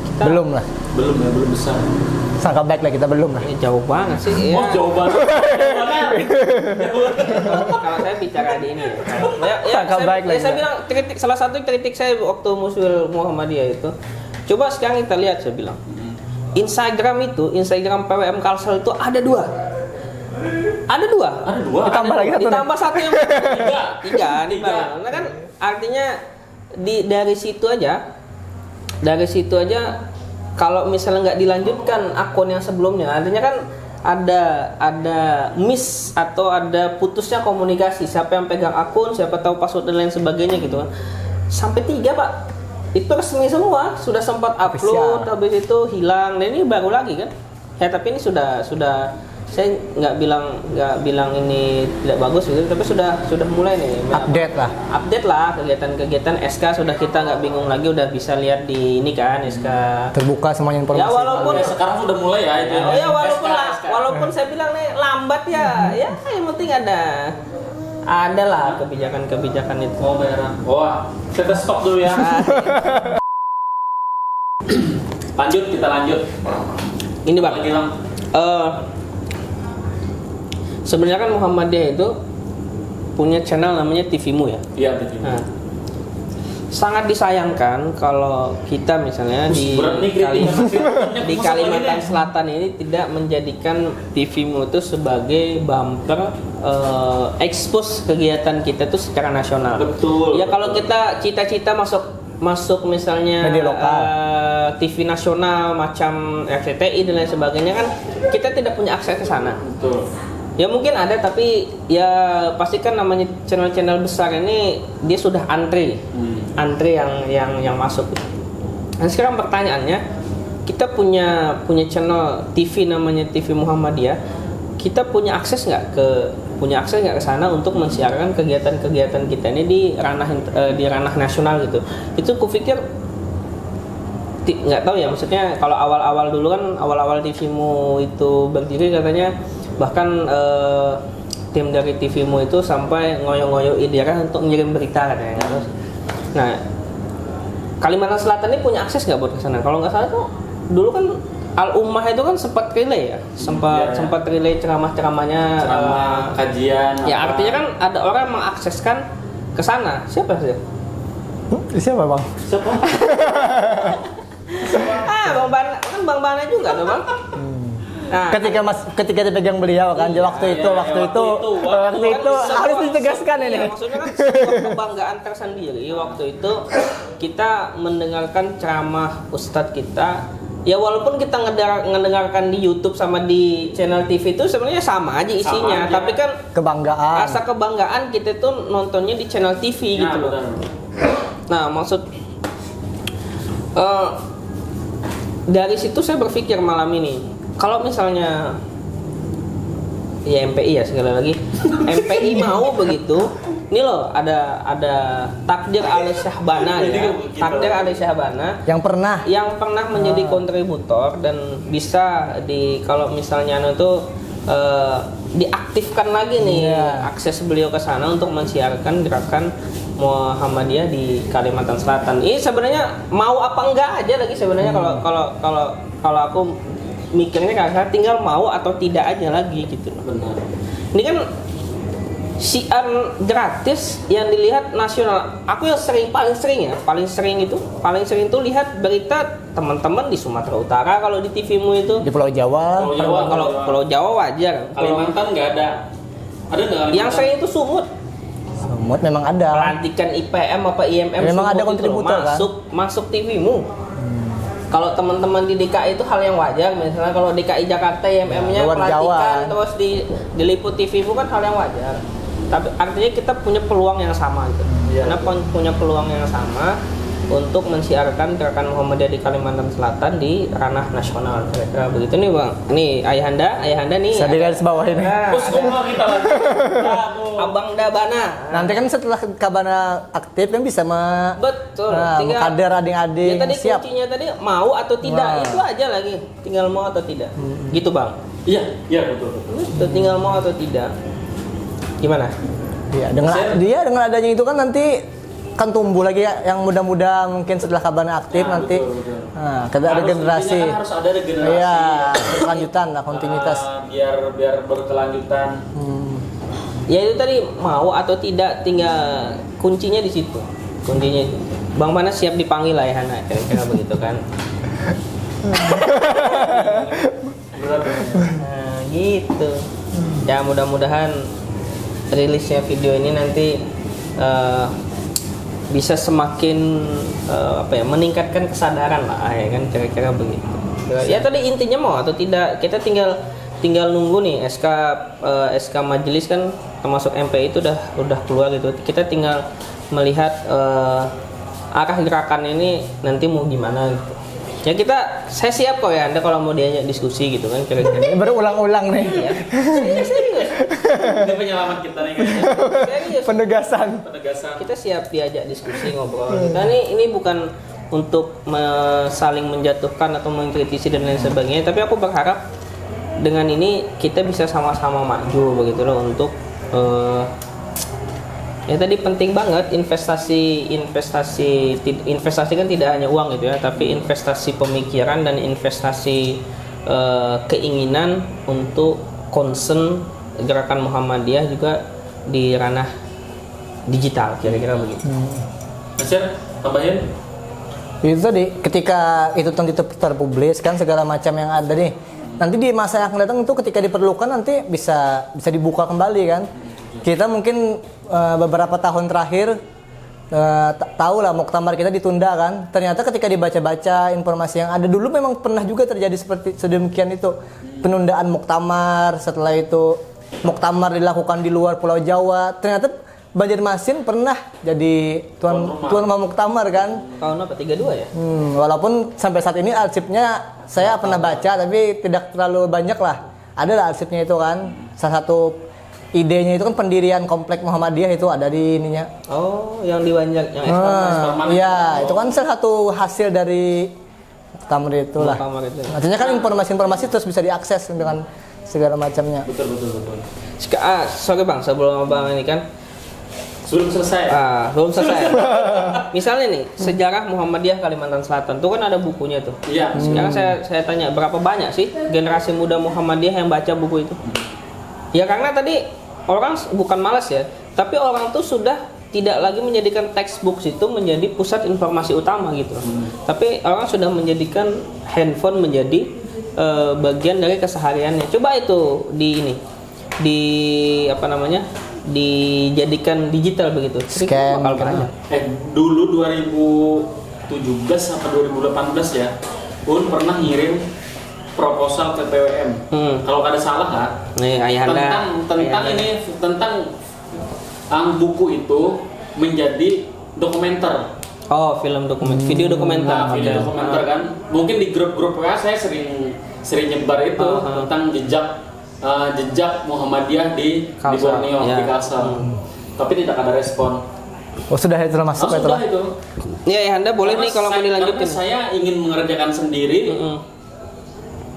kita Belum lah. Belum besar. Sangka baik lah kita belum lah. jauh banget sih. Oh, jawaban. Kalau saya bicara di ini Sangka baik lagi. saya bilang salah satu kritik saya waktu musuh Muhammadiyah itu, coba sekarang kita lihat, saya bilang Instagram PWM Kalsel itu ada dua. Ditambah lagi satu. Ditambah satu yang tiga. Nah kan artinya dari situ aja kalau misalnya nggak dilanjutkan akun yang sebelumnya, artinya kan ada miss atau ada putusnya komunikasi, siapa yang pegang akun, siapa tahu password dan lain sebagainya gitu kan. Sampai 3 Pak, itu resmi semua, sudah sempat upload, habis itu hilang, dan ini baru lagi kan. Ya tapi ini sudah saya nggak bilang ini tidak bagus gitu, tapi sudah mulai nih update lah kegiatan SK, sudah kita nggak bingung lagi, udah bisa lihat di ini kan SK terbuka semuanya informasi. ya walaupun sekarang sudah mulai ya itu. ya walaupun saya bilang nih lambat ya yang penting ada lah kebijakan itu. Oh merah. Wah, kita stop dulu ya. Kita lanjut. Ini Bang, Lagi lang. sebenarnya kan Muhammadiyah itu punya channel namanya TVmu ya. Iya betul. Nah, sangat disayangkan kalau kita misalnya di Kalimantan Selatan ini tidak menjadikan TVmu itu sebagai bumper expose kegiatan kita tuh secara nasional. Betul. Ya kalau kita cita-cita masuk misalnya media lokal, TV nasional macam RCTI dan lain sebagainya kan kita tidak punya akses ke sana. Betul. Ya mungkin ada, tapi ya pastikan namanya channel-channel besar ini dia sudah antri yang masuk. Nah sekarang pertanyaannya, kita punya channel TV namanya TV Muhammadiyah, kita punya akses nggak ke sana untuk mensiarkan kegiatan-kegiatan kita ini di ranah nasional gitu. Itu kupikir nggak tahu ya, maksudnya kalau awal-awal dulu kan awal TVmu itu berdiri katanya bahkan tim dari TVmu itu sampai ngoyo-ngoyo daerah untuk ngirim berita katanya. Nah, Kalimantan Selatan ini punya akses nggak buat ke sana? Kalau nggak salah tuh dulu kan Al-Ummah itu kan sempat relay ya, sempat relay ceramah-ceramahnya, kajian. Ya apa. Artinya kan ada orang yang mengakseskan ke sana. Siapa sih? Siapa Bang? Bang Bana juga tuh Bang. Nah, ketika dipegang beliau kan, waktu itu harus ditegaskan ini. Maksudnya kan sebuah kebanggaan tersendiri waktu itu kita mendengarkan ceramah Ustadz kita. Ya walaupun kita ngedengarkan di YouTube sama di channel TV itu sebenarnya sama aja isinya, tapi kan rasa kebanggaan kita tuh nontonnya di channel TV gitu loh. Nah maksud dari situ saya berpikir malam ini, kalau misalnya ya MPI ya sekali lagi MPI mau begitu, ini loh ada Takdir Ali Syahbana ya, Takdir Ali Syahbana yang pernah menjadi kontributor dan bisa kalau misalnya itu diaktifkan lagi nih akses beliau ke sana untuk mensiarkan gerakan Muhammadiyah di Kalimantan Selatan. Ini sebenarnya mau apa enggak aja lagi sebenarnya kalau aku mikirnya karena tinggal mau atau tidak aja lagi gitu. Benar. Ini kan siar gratis yang dilihat nasional. Aku yang paling sering itu lihat berita teman-teman di Sumatera Utara kalau di TVmu itu. Di Pulau Jawa. Kalau Pulau Jawa wajar. Kalimantan nggak ada. Ada nggak? Yang sering itu Sumut memang ada. Pelantikan IPM apa IMM memang ada kontributor kan. Masuk TVmu. Kalau teman-teman di DKI itu hal yang wajar, misalnya kalau DKI Jakarta IMM-nya pelantikan terus diliput TV-mu kan hal yang wajar. Tapi artinya kita punya peluang yang sama gitu. Karena punya peluang yang sama untuk mensiarkan gerakan Muhammadiyah di Kalimantan Selatan di ranah nasional. Kira-kira begitu nih Bang. Ini Ayahanda nih. Saya di garis bawah ini. Kita lagi. Abang Dabana. Nanti kan setelah Kabana aktif kan bisa betul. Kader adik-adik. Ya tadi siap. kuncinya tadi mau atau tidak, itu aja lagi. Tinggal mau atau tidak. Gitu Bang. Iya betul. Itu tinggal mau atau tidak. Gimana? Iya, dengan adanya itu kan nanti kan tumbuh lagi ya, yang muda-muda mungkin setelah Kabana aktif nanti. Betul. Nah, ada generasi. Kan harus ada regenerasi. Iya, berkelanjutan lah, kontinuitas. Biar berkelanjutan. Ya itu tadi mau atau tidak, tinggal kuncinya di situ. Kuncinya itu. Bang Panas siap dipanggil lah ya Hana, kira-kira begitu kan. Nah, gitu. Ya mudah-mudahan rilisnya video ini nanti bisa semakin meningkatkan kesadaran lah ya kan, kira-kira begitu. Ya tadi intinya mau atau tidak, kita tinggal tinggal nunggu nih SK majelis kan termasuk MPI itu udah keluar gitu. Kita tinggal melihat arah gerakan ini nanti mau gimana gitu. Ya saya siap kok ya Anda kalau mau diajak diskusi gitu kan kira-kira. Berulang-ulang nih. Iya. Serius. Ini penyelamat kita nih kayaknya. Serius. Penegasan. Kita siap diajak diskusi ngobrol. Kita ini bukan untuk saling menjatuhkan atau mengkritisi dan lain sebagainya, tapi aku berharap dengan ini kita bisa sama-sama maju begitu loh untuk ya tadi penting banget investasi kan tidak hanya uang gitu ya, tapi investasi pemikiran dan investasi keinginan untuk concern gerakan Muhammadiyah juga di ranah digital kira-kira begitu. Nasir, tambahin? Itu tadi ketika itu nanti terpublis kan segala macam yang ada nih. Nanti di masa yang akan datang itu ketika diperlukan nanti bisa dibuka kembali kan. Kita mungkin beberapa tahun terakhir tahu lah muktamar kita ditunda kan. Ternyata ketika dibaca-baca informasi yang ada dulu memang pernah juga terjadi seperti sedemikian itu. Penundaan muktamar, setelah itu muktamar dilakukan di luar Pulau Jawa. Ternyata Banjarmasin pernah jadi tuan rumah muktamar kan. Tahun apa? 32 ya? Walaupun sampai saat ini arsipnya saya pernah baca tapi tidak terlalu banyak lah. Ada lah arsipnya itu kan. Salah satu idenya itu kan pendirian komplek Muhammadiyah itu ada di ininya. Oh, yang di Banjar, yang iya, itu kan salah satu hasil dari muktamar itulah. Muktamar itu. Artinya kan informasi-informasi terus bisa diakses dengan segala macamnya. Betul. Sorry Bang, sebelum Bang ini kan belum selesai. Belum selesai. Misalnya nih, sejarah Muhammadiyah Kalimantan Selatan itu kan ada bukunya tuh. Iya. Sekarang saya tanya, berapa banyak sih generasi muda Muhammadiyah yang baca buku itu? Ya karena tadi orang bukan malas ya, tapi orang tuh sudah tidak lagi menjadikan textbook itu menjadi pusat informasi utama gitu. Tapi orang sudah menjadikan handphone menjadi bagian dari kesehariannya. Coba itu dijadikan digital begitu. Scan bakal banyak. Dulu 2017 sampai 2018 ya, Pun pernah ngirim proposal ke PWM. Kalau ada salah kan? Nih Ayahanda. Tentang buku itu menjadi dokumenter. Oh, film dokumenter, video dokumenter. Nah, video dokumenter kan. Mungkin di grup-grup WA saya sering nyebar itu tentang jejak Muhammadiyah di Borneo, di Kalsel. Tapi tidak ada respon. Oh, sudah itu masuk sudah itu. Iya, Anda boleh nih kalau mau dilanjutin. Karena saya ingin mengerjakan sendiri.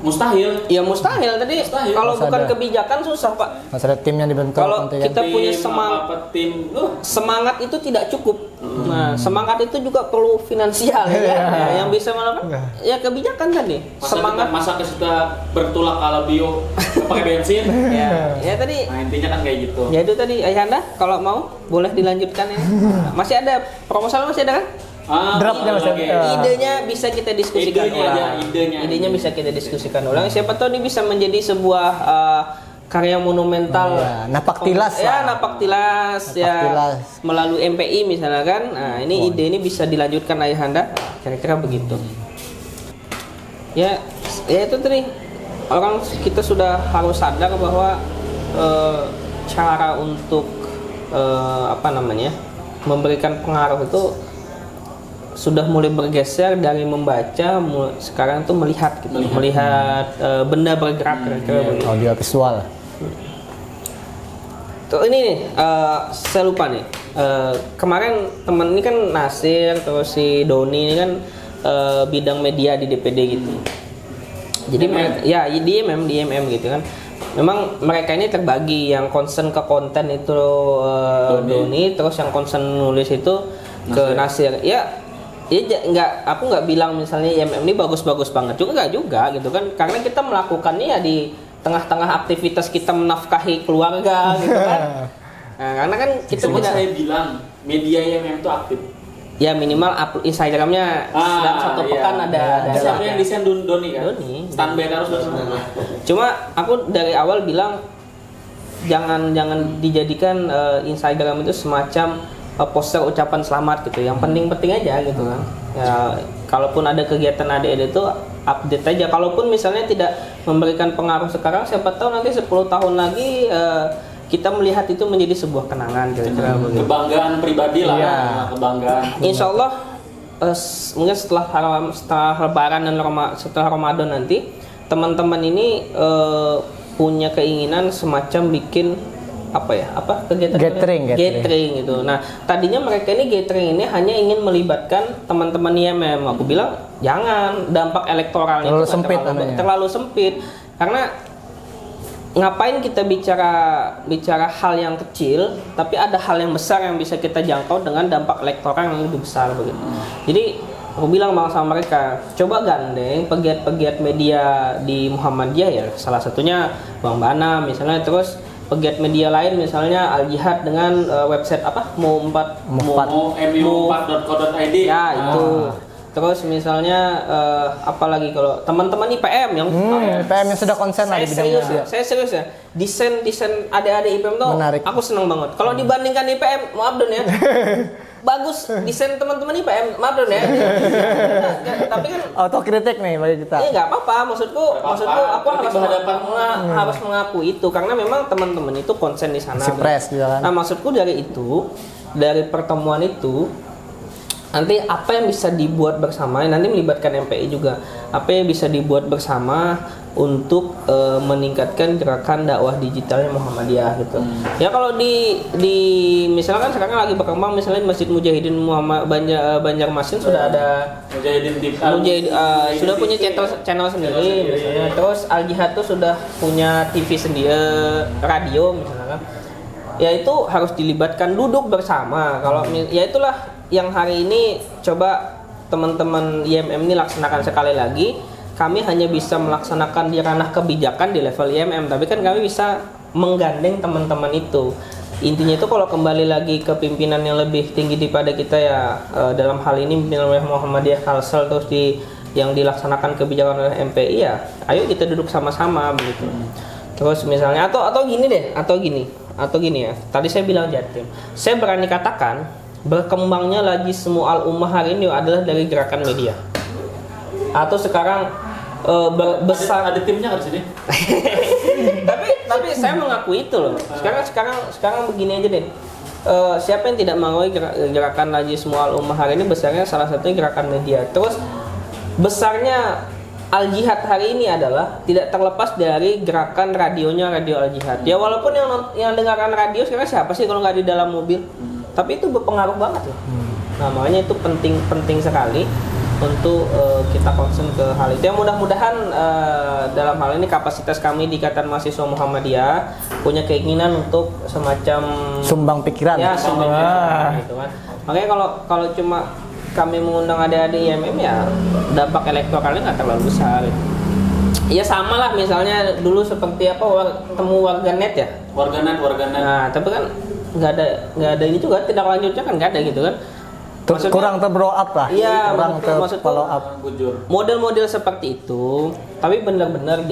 Mustahil. Ya mustahil tadi. Kalau bukan kebijakan susah, Pak. Mas ada tim yang dibentuk. Kalau kita punya semangat itu tidak cukup. Nah, semangat itu juga perlu finansial ya. Yang bisa melakukan ya kebijakan tadi. Semangat masa kita bertolak ala bio pakai bensin. Ya tadi. Nah, intinya kan kayak gitu. Ya itu tadi Ayahanda kalau mau boleh dilanjutkan ini. Masih ada proposal masih ada kan? Draftnya masih ada. Idenya bisa kita diskusikan ulang. Idenya bisa kita diskusikan ulang. Siapa tahu ini bisa menjadi sebuah karya monumental. Napak tilas melalui MPI misalnya kan. Nah, ini ide ini bisa dilanjutkan Ayahanda. Kira-kira begitu. Ya itu tadi. Kita sudah harus sadar bahwa cara untuk memberikan pengaruh itu sudah mulai bergeser dari membaca, sekarang tuh melihat benda bergerak kira-kira begitu. Audio visual. Tuh ini nih, saya lupa nih. Kemarin teman ini kan Nasir, terus si Doni ini kan bidang media di DPD gitu. Jadi di MM gitu kan. Memang mereka ini terbagi, yang concern ke konten itu Doni, terus yang concern nulis itu ke Nasir. Aku nggak bilang misalnya IMM ini bagus-bagus banget juga gitu kan, karena kita melakukannya ya di tengah-tengah aktivitas kita menafkahi keluarga gitu kan. Nah, karena kan kita saya bilang media IMM itu aktif. Ya minimal upload Instagramnya dalam satu pekan ada. Siapa yang desain Doni kan? Doni. Standby harus Cuma aku dari awal bilang jangan dijadikan Instagram itu semacam poster ucapan selamat gitu. Yang penting-penting aja gitu kan. Ya, kalaupun ada kegiatan adik-adik itu update aja. Kalaupun misalnya tidak memberikan pengaruh sekarang, siapa tahu nanti 10 tahun lagi kita melihat itu menjadi sebuah kenangan kira-kira begitu. Kebanggaan pribadi lah, Iya. kebanggaan. Insya Allah mungkin setelah Lebaran dan setelah Ramadan nanti teman-teman ini punya keinginan semacam bikin kegiatan gathering gitu. Nah, tadinya mereka ini gathering ini hanya ingin melibatkan teman-teman IMM. Aku bilang jangan, dampak elektoralnya terlalu itu sempit terlalu sempit. Karena ngapain kita bicara hal yang kecil, tapi ada hal yang besar yang bisa kita jangkau dengan dampak elektoral yang lebih besar begitu. Jadi aku bilang sama mereka, coba gandeng pegiat-pegiat media di Muhammadiyah ya, salah satunya Bang Bana misalnya, terus pegiat media lain misalnya Al Jihad dengan website mu4.co.id ya itu. Terus misalnya apalagi kalau teman-teman IPM yang IPM yang sudah konsen lah di bidangnya. Saya serius ya. Desain adik-adik IPM tuh menarik. Aku senang banget. Kalau dibandingkan IPM, maaf Don ya. Bagus desain teman-teman IPM, maaf Don ya. Tapi kan autokritik nih bagi kita. Iya nggak apa-apa. Maksudku aku harus mengakui itu karena memang teman-teman itu konsen di sana. Press juga kan. Nah, maksudku dari pertemuan itu nanti apa yang bisa dibuat bersama, nanti melibatkan MPI juga, apa yang bisa dibuat bersama untuk meningkatkan gerakan dakwah digitalnya Muhammadiyah gitu. Ya kalau di misalkan sekarang lagi berkembang misalnya Masjid Mujahidin Muhammad Banjarmasin sudah ada sudah punya channel sendiri misalnya. Terus Al Jihad tuh sudah punya TV sendiri, radio misalnya kan. Ya itu harus dilibatkan, duduk bersama. Kalau ya itulah yang hari ini coba teman-teman IMM ini laksanakan sekali lagi. Kami hanya bisa melaksanakan di ranah kebijakan di level IMM, tapi kan kami bisa menggandeng teman-teman itu. Intinya itu kalau kembali lagi ke pimpinan yang lebih tinggi daripada kita ya, dalam hal ini pimpinan Muhammadiyah Kalsel terus yang dilaksanakan kebijakan oleh MPI ya, ayo kita duduk sama-sama begitu. Terus misalnya atau gini ya. Tadi saya bilang Jatim. Saya berani katakan berkembangnya lagi semua al-ummah hari ini adalah dari gerakan media. Atau sekarang besar ada timnya harus ini. tapi saya mengakui itu loh. Sekarang begini aja deh. Siapa yang tidak mengakui gerakan lagi semua al-ummah hari ini besarnya salah satunya gerakan media. Terus besarnya Al Jihad hari ini adalah tidak terlepas dari gerakan radionya Radio Al Jihad. Ya walaupun yang dengarkan radio sekarang siapa sih kalau nggak di dalam mobil? Tapi itu berpengaruh banget loh. Nah makanya itu penting sekali untuk kita concern ke hal itu. Ya mudah-mudahan dalam hal ini kapasitas kami di Ikatan Mahasiswa Muhammadiyah punya keinginan untuk semacam sumbang pikiran. Ya sumbang pikiran gitu kan. Makanya kalau cuma kami mengundang adik-adik IMM ya dampak elektoralnya nggak terlalu besar. Ya sama lah misalnya dulu seperti temu warganet ya. Warganet. Nah tapi kan nggak ada ini juga, tidak lanjutnya kan nggak ada gitu kan. Maksudnya, kurang ter-blow up lah. Iya, kurang ter-follow up. Model-model seperti itu, tapi benar-benar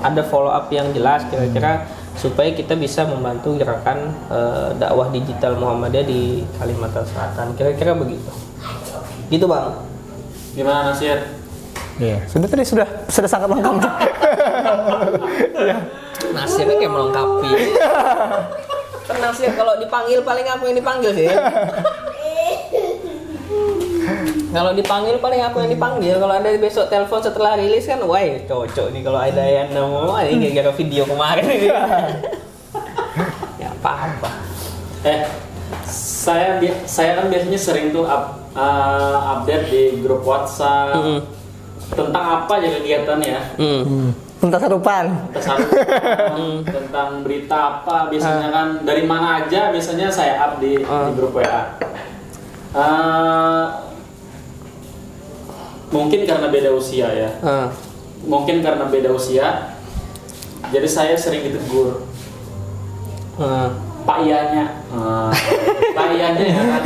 ada follow up yang jelas kira-kira supaya kita bisa membantu gerakan dakwah digital Muhammadiyah di Kalimantan Selatan. Kira-kira begitu. Gitu, Bang. Gimana Nasir? Iya, sudah sangat lengkap. Nasirnya kayak melengkapi. Tenang sih, kalau dipanggil paling aku yang dipanggil sih. Kalau dipanggil paling aku yang dipanggil. Kalau ada besok telepon setelah rilis kan, wah cocok nih kalau ada yang mau ini gara-gara video kemarin ini. Ya apa-apa. Saya kan biasanya sering tuh update di grup WhatsApp tentang apa aja kegiatannya. Tentang sarupan. Tentang berita apa biasanya kan dari mana aja biasanya saya up di grup WA. Mungkin karena beda usia ya. Jadi saya sering ditegur. Pak Iyanya. Pak Iyanya ya kan.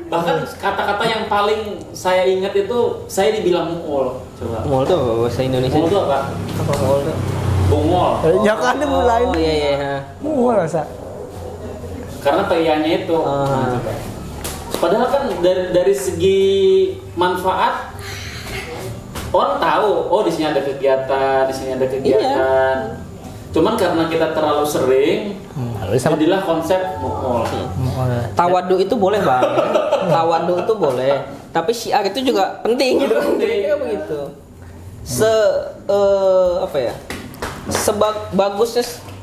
Bahkan kata-kata yang paling saya ingat itu saya dibilang muol. Coba. Muol itu bahasa Indonesia. Muol itu apa? Apa muol itu? Bungol. Ya kan ada mulai. Oh iya. Mual masa. karena PIA-nya itu. Nah, coba. Padahal kan dari segi manfaat orang tahu, oh di sini ada kegiatan, di sini ada kegiatan. Cuman karena kita terlalu sering, jadilah konsep mall. Tawadu itu boleh bang, tawadu itu boleh. Tapi syiar itu juga penting gitu. Kira-kira begitu. Apa ya?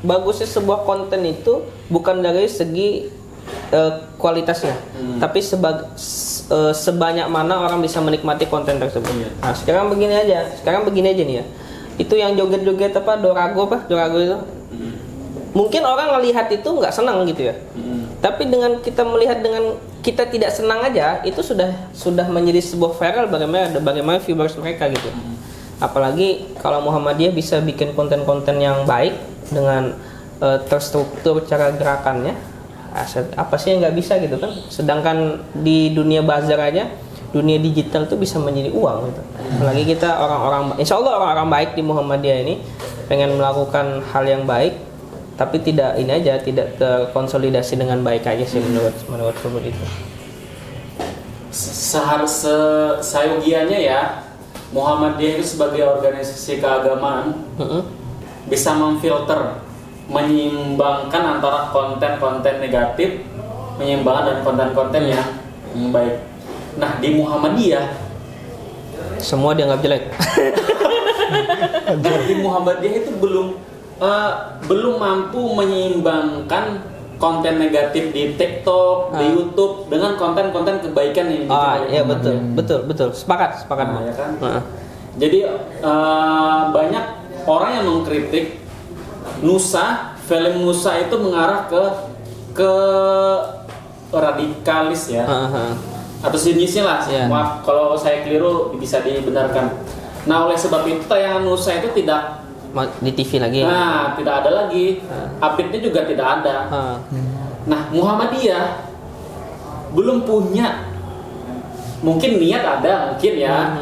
Bagusnya sebuah konten itu bukan dari segi kualitasnya, tapi sebanyak mana orang bisa menikmati konten tersebut. Nah, sekarang begini aja nih ya. Itu yang joget-joget Dorago itu. Mungkin orang melihat itu nggak senang gitu ya. Tapi dengan kita melihat dengan kita tidak senang aja, itu sudah menjadi sebuah viral bagaimana viewers mereka gitu. Apalagi kalau Muhammadiyah bisa bikin konten-konten yang baik dengan terstruktur cara gerakannya, apa sih yang nggak bisa gitu kan? Sedangkan di dunia bazar aja, dunia digital itu bisa menjadi uang gitu. Apalagi kita orang-orang, insya Allah orang-orang baik di Muhammadiyah ini pengen melakukan hal yang baik, tapi tidak terkonsolidasi dengan baik aja sih menurut itu. Seyogianya ya, Muhammadiyah itu sebagai organisasi keagamaan bisa memfilter, menyeimbangkan antara konten-konten negatif, menyeimbangkan dan konten-konten yang baik. Nah di Muhammadiyah semua dianggap jelek. Di Muhammadiyah itu belum mampu menyeimbangkan konten negatif di TikTok, di YouTube dengan konten-konten kebaikan yang iya betul. Sepakat. Nah, ya kan? Jadi banyak orang yang mengkritik film Nusa itu mengarah ke radikalis ya. Atau jenisnya lah. Maaf kalau saya keliru bisa dibenarkan. Nah, oleh sebab itu tayangan Nusa itu tidak di TV lagi. Nah, tidak ada lagi. Update-nya juga tidak ada. Nah, Muhammadiyah belum punya, mungkin niat ada, mungkin ya.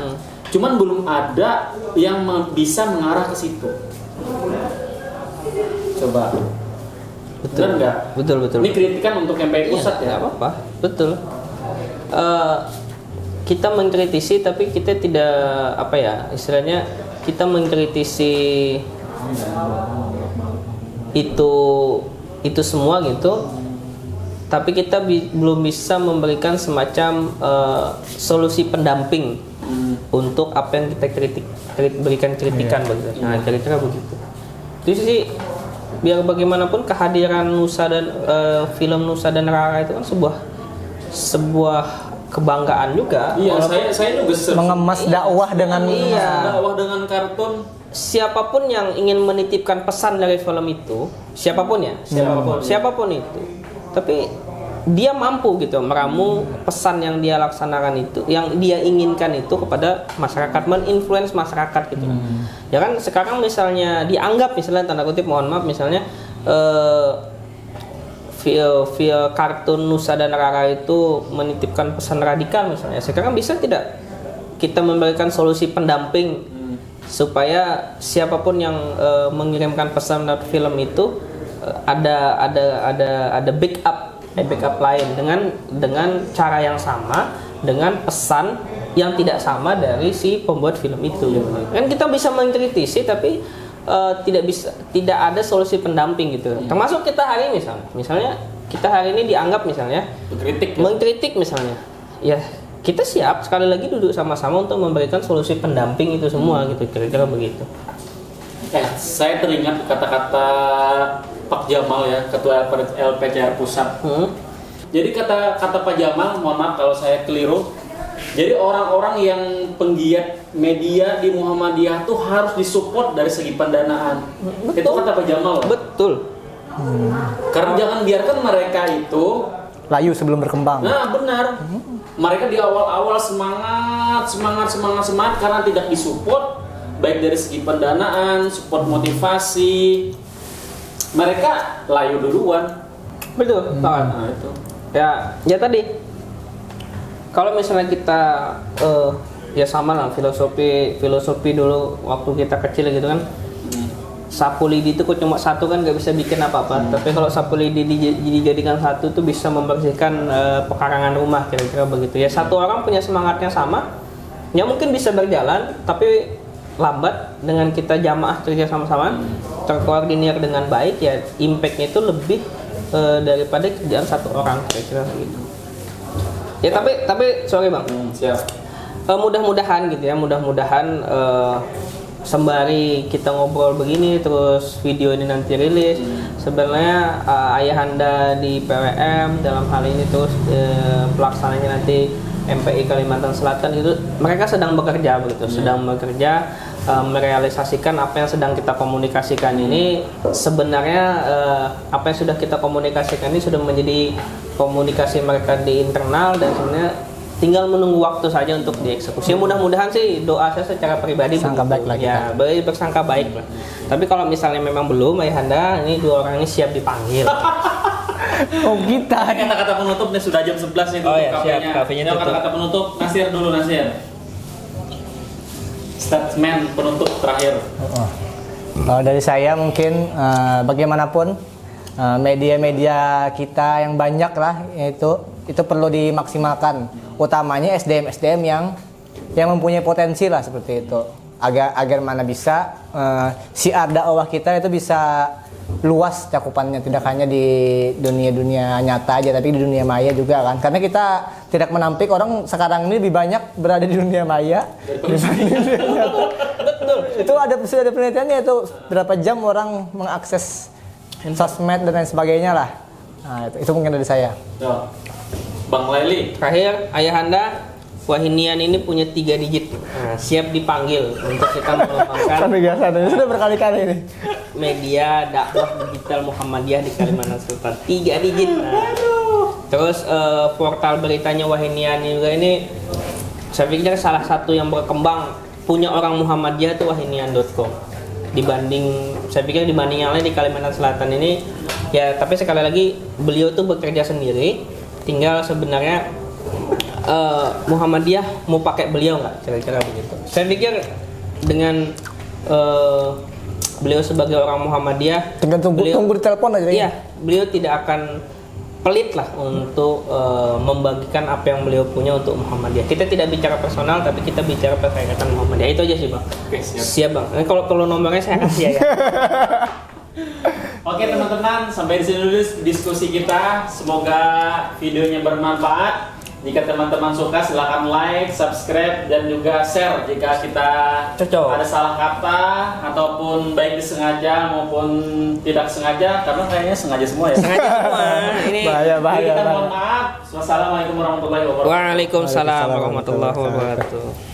Cuman belum ada yang bisa mengarah ke situ. Coba. Betul nggak? Betul. Ini kritikan untuk MPI pusat ya. Nggak apa-apa. Betul. Kita mengkritisi tapi kita tidak istilahnya kita mengkritisi itu semua gitu, tapi kita belum bisa memberikan semacam solusi pendamping untuk apa yang kita berikan kritikan begitu. Nah, kira-kira begitu. Itu sih biar bagaimanapun kehadiran Nusa dan film Nusa dan Rara itu kan sebuah kebanggaan juga. Iya, saya juga mengemas dakwah dengan dakwah dengan kartun. Siapapun yang ingin menitipkan pesan dari film itu, siapapun itu, tapi dia mampu gitu meramu pesan yang dia laksanakan itu, yang dia inginkan itu kepada masyarakat, meninfluence masyarakat gitu. Ya kan sekarang misalnya dianggap tanda kutip mohon maaf misalnya via kartun Nusa dan Rara itu menitipkan pesan radikal misalnya. Sekarang bisa tidak kita memberikan solusi pendamping supaya siapapun yang mengirimkan pesan dari film itu ada backup lain dengan cara yang sama, dengan pesan yang tidak sama dari si pembuat film itu. Kan kita bisa mengkritisi tapi tidak ada solusi pendamping gitu. Termasuk kita hari ini misalnya kita hari ini dianggap misalnya mengkritik misalnya. Ya, kita siap sekali lagi duduk sama-sama untuk memberikan solusi pendamping itu semua gitu, kira-kira begitu. Saya teringat kata-kata Pak Jamal ya, Ketua LPCR Pusat. Jadi kata Pak Jamal, mohon maaf kalau saya keliru. Jadi orang-orang yang penggiat media di Muhammadiyah tuh harus disupport dari segi pendanaan. Betul. Itu kata Pak Jamal. Betul. Karena jangan biarkan mereka itu layu sebelum berkembang. Nah, benar. Mereka di awal-awal semangat karena tidak disupport baik dari segi pendanaan, support motivasi. Mereka layu duluan. Betul. Nah, itu. Ya tadi. Kalau misalnya kita ya sama lah filosofi dulu waktu kita kecil gitu kan. sapu lidi itu kok cuma satu kan nggak bisa bikin apa-apa. Tapi kalau sapu lidi dijadikan satu tuh bisa membersihkan pekarangan rumah, kira-kira begitu ya. Satu orang punya semangatnya sama, ya mungkin bisa berjalan, tapi lambat. Dengan kita jamaah kerja sama-sama, terkoordinir dengan baik, ya impactnya itu lebih daripada kerjaan satu orang, kira-kira begitu. Ya tapi sorry bang. Siap. Mudah-mudahan gitu ya, mudah-mudahan sembari kita ngobrol begini terus video ini nanti rilis, sebenarnya ayahanda di PWM dalam hal ini terus pelaksananya nanti MPI Kalimantan Selatan itu mereka sedang bekerja begitu, sedang bekerja merealisasikan apa yang sedang kita komunikasikan ini. Sebenarnya apa yang sudah kita komunikasikan ini sudah menjadi komunikasi mereka di internal, dan sebenarnya tinggal menunggu waktu saja untuk dieksekusi. Mudah-mudahan sih, doa saya secara pribadi sangka baik lah ya, bersangka baik lah. Tapi kalau misalnya memang belum, ayahanda ini 2 orang ini siap dipanggil. Oh kita. Kata-kata penutup nih, sudah jam 11 nih tutup ya, siap, kafenya tutup. Kata-kata penutup, Nasir dulu, Nasir. Statement penutup terakhir. Dari saya mungkin bagaimanapun media-media kita yang banyak lah, itu perlu dimaksimalkan, utamanya SDM yang mempunyai potensi lah seperti itu, agar mana bisa syiar dakwah kita itu bisa luas cakupannya, tidak hanya di dunia nyata aja, tapi di dunia maya juga kan, karena kita tidak menampik orang sekarang ini lebih banyak berada di dunia maya dibanding dunia nyata. Itu sudah ada penelitiannya, itu berapa jam orang mengakses sosmed dan lain sebagainya lah. Nah, itu mungkin dari saya. Bang Laili. Terakhir, ayahanda Wahinian ini punya 3 digit. Nah, siap dipanggil untuk kita mengembangkan Kan biasa, sudah berkali-kali ini. media dakwah digital Muhammadiyah di Kalimantan Selatan. 3 digit. Nah, terus portal beritanya Wahinian juga ini, saya pikir salah satu yang berkembang punya orang Muhammadiyah itu wahinian.com. Saya pikir dibanding yang lain di Kalimantan Selatan ini, ya tapi sekali lagi beliau tuh bekerja sendiri, tinggal sebenarnya Muhammadiyah mau pakai beliau nggak, kira-kira begitu. Saya pikir dengan beliau sebagai orang Muhammadiyah, tinggal tunggu di telepon aja. Iya, beliau tidak akan pelit lah untuk membagikan apa yang beliau punya untuk Muhammadiyah. Kita tidak bicara personal, tapi kita bicara persyaratan Muhammadiyah. Itu aja sih bang. Oke, siap. Siap bang. Kalau perlu nomornya saya kasih ya. Oke teman-teman, sampai di sini dulu diskusi kita. Semoga videonya bermanfaat. Jika teman-teman suka, silahkan like, subscribe, dan juga share jika kita Cocok. ada salah kata ataupun baik disengaja maupun tidak sengaja, karena kayaknya sengaja semua ya. Sengaja semua. Ini Jadi kita mohon maaf. Wassalamualaikum warahmatullahi wabarakatuh. Waalaikumsalam warahmatullahi wabarakatuh.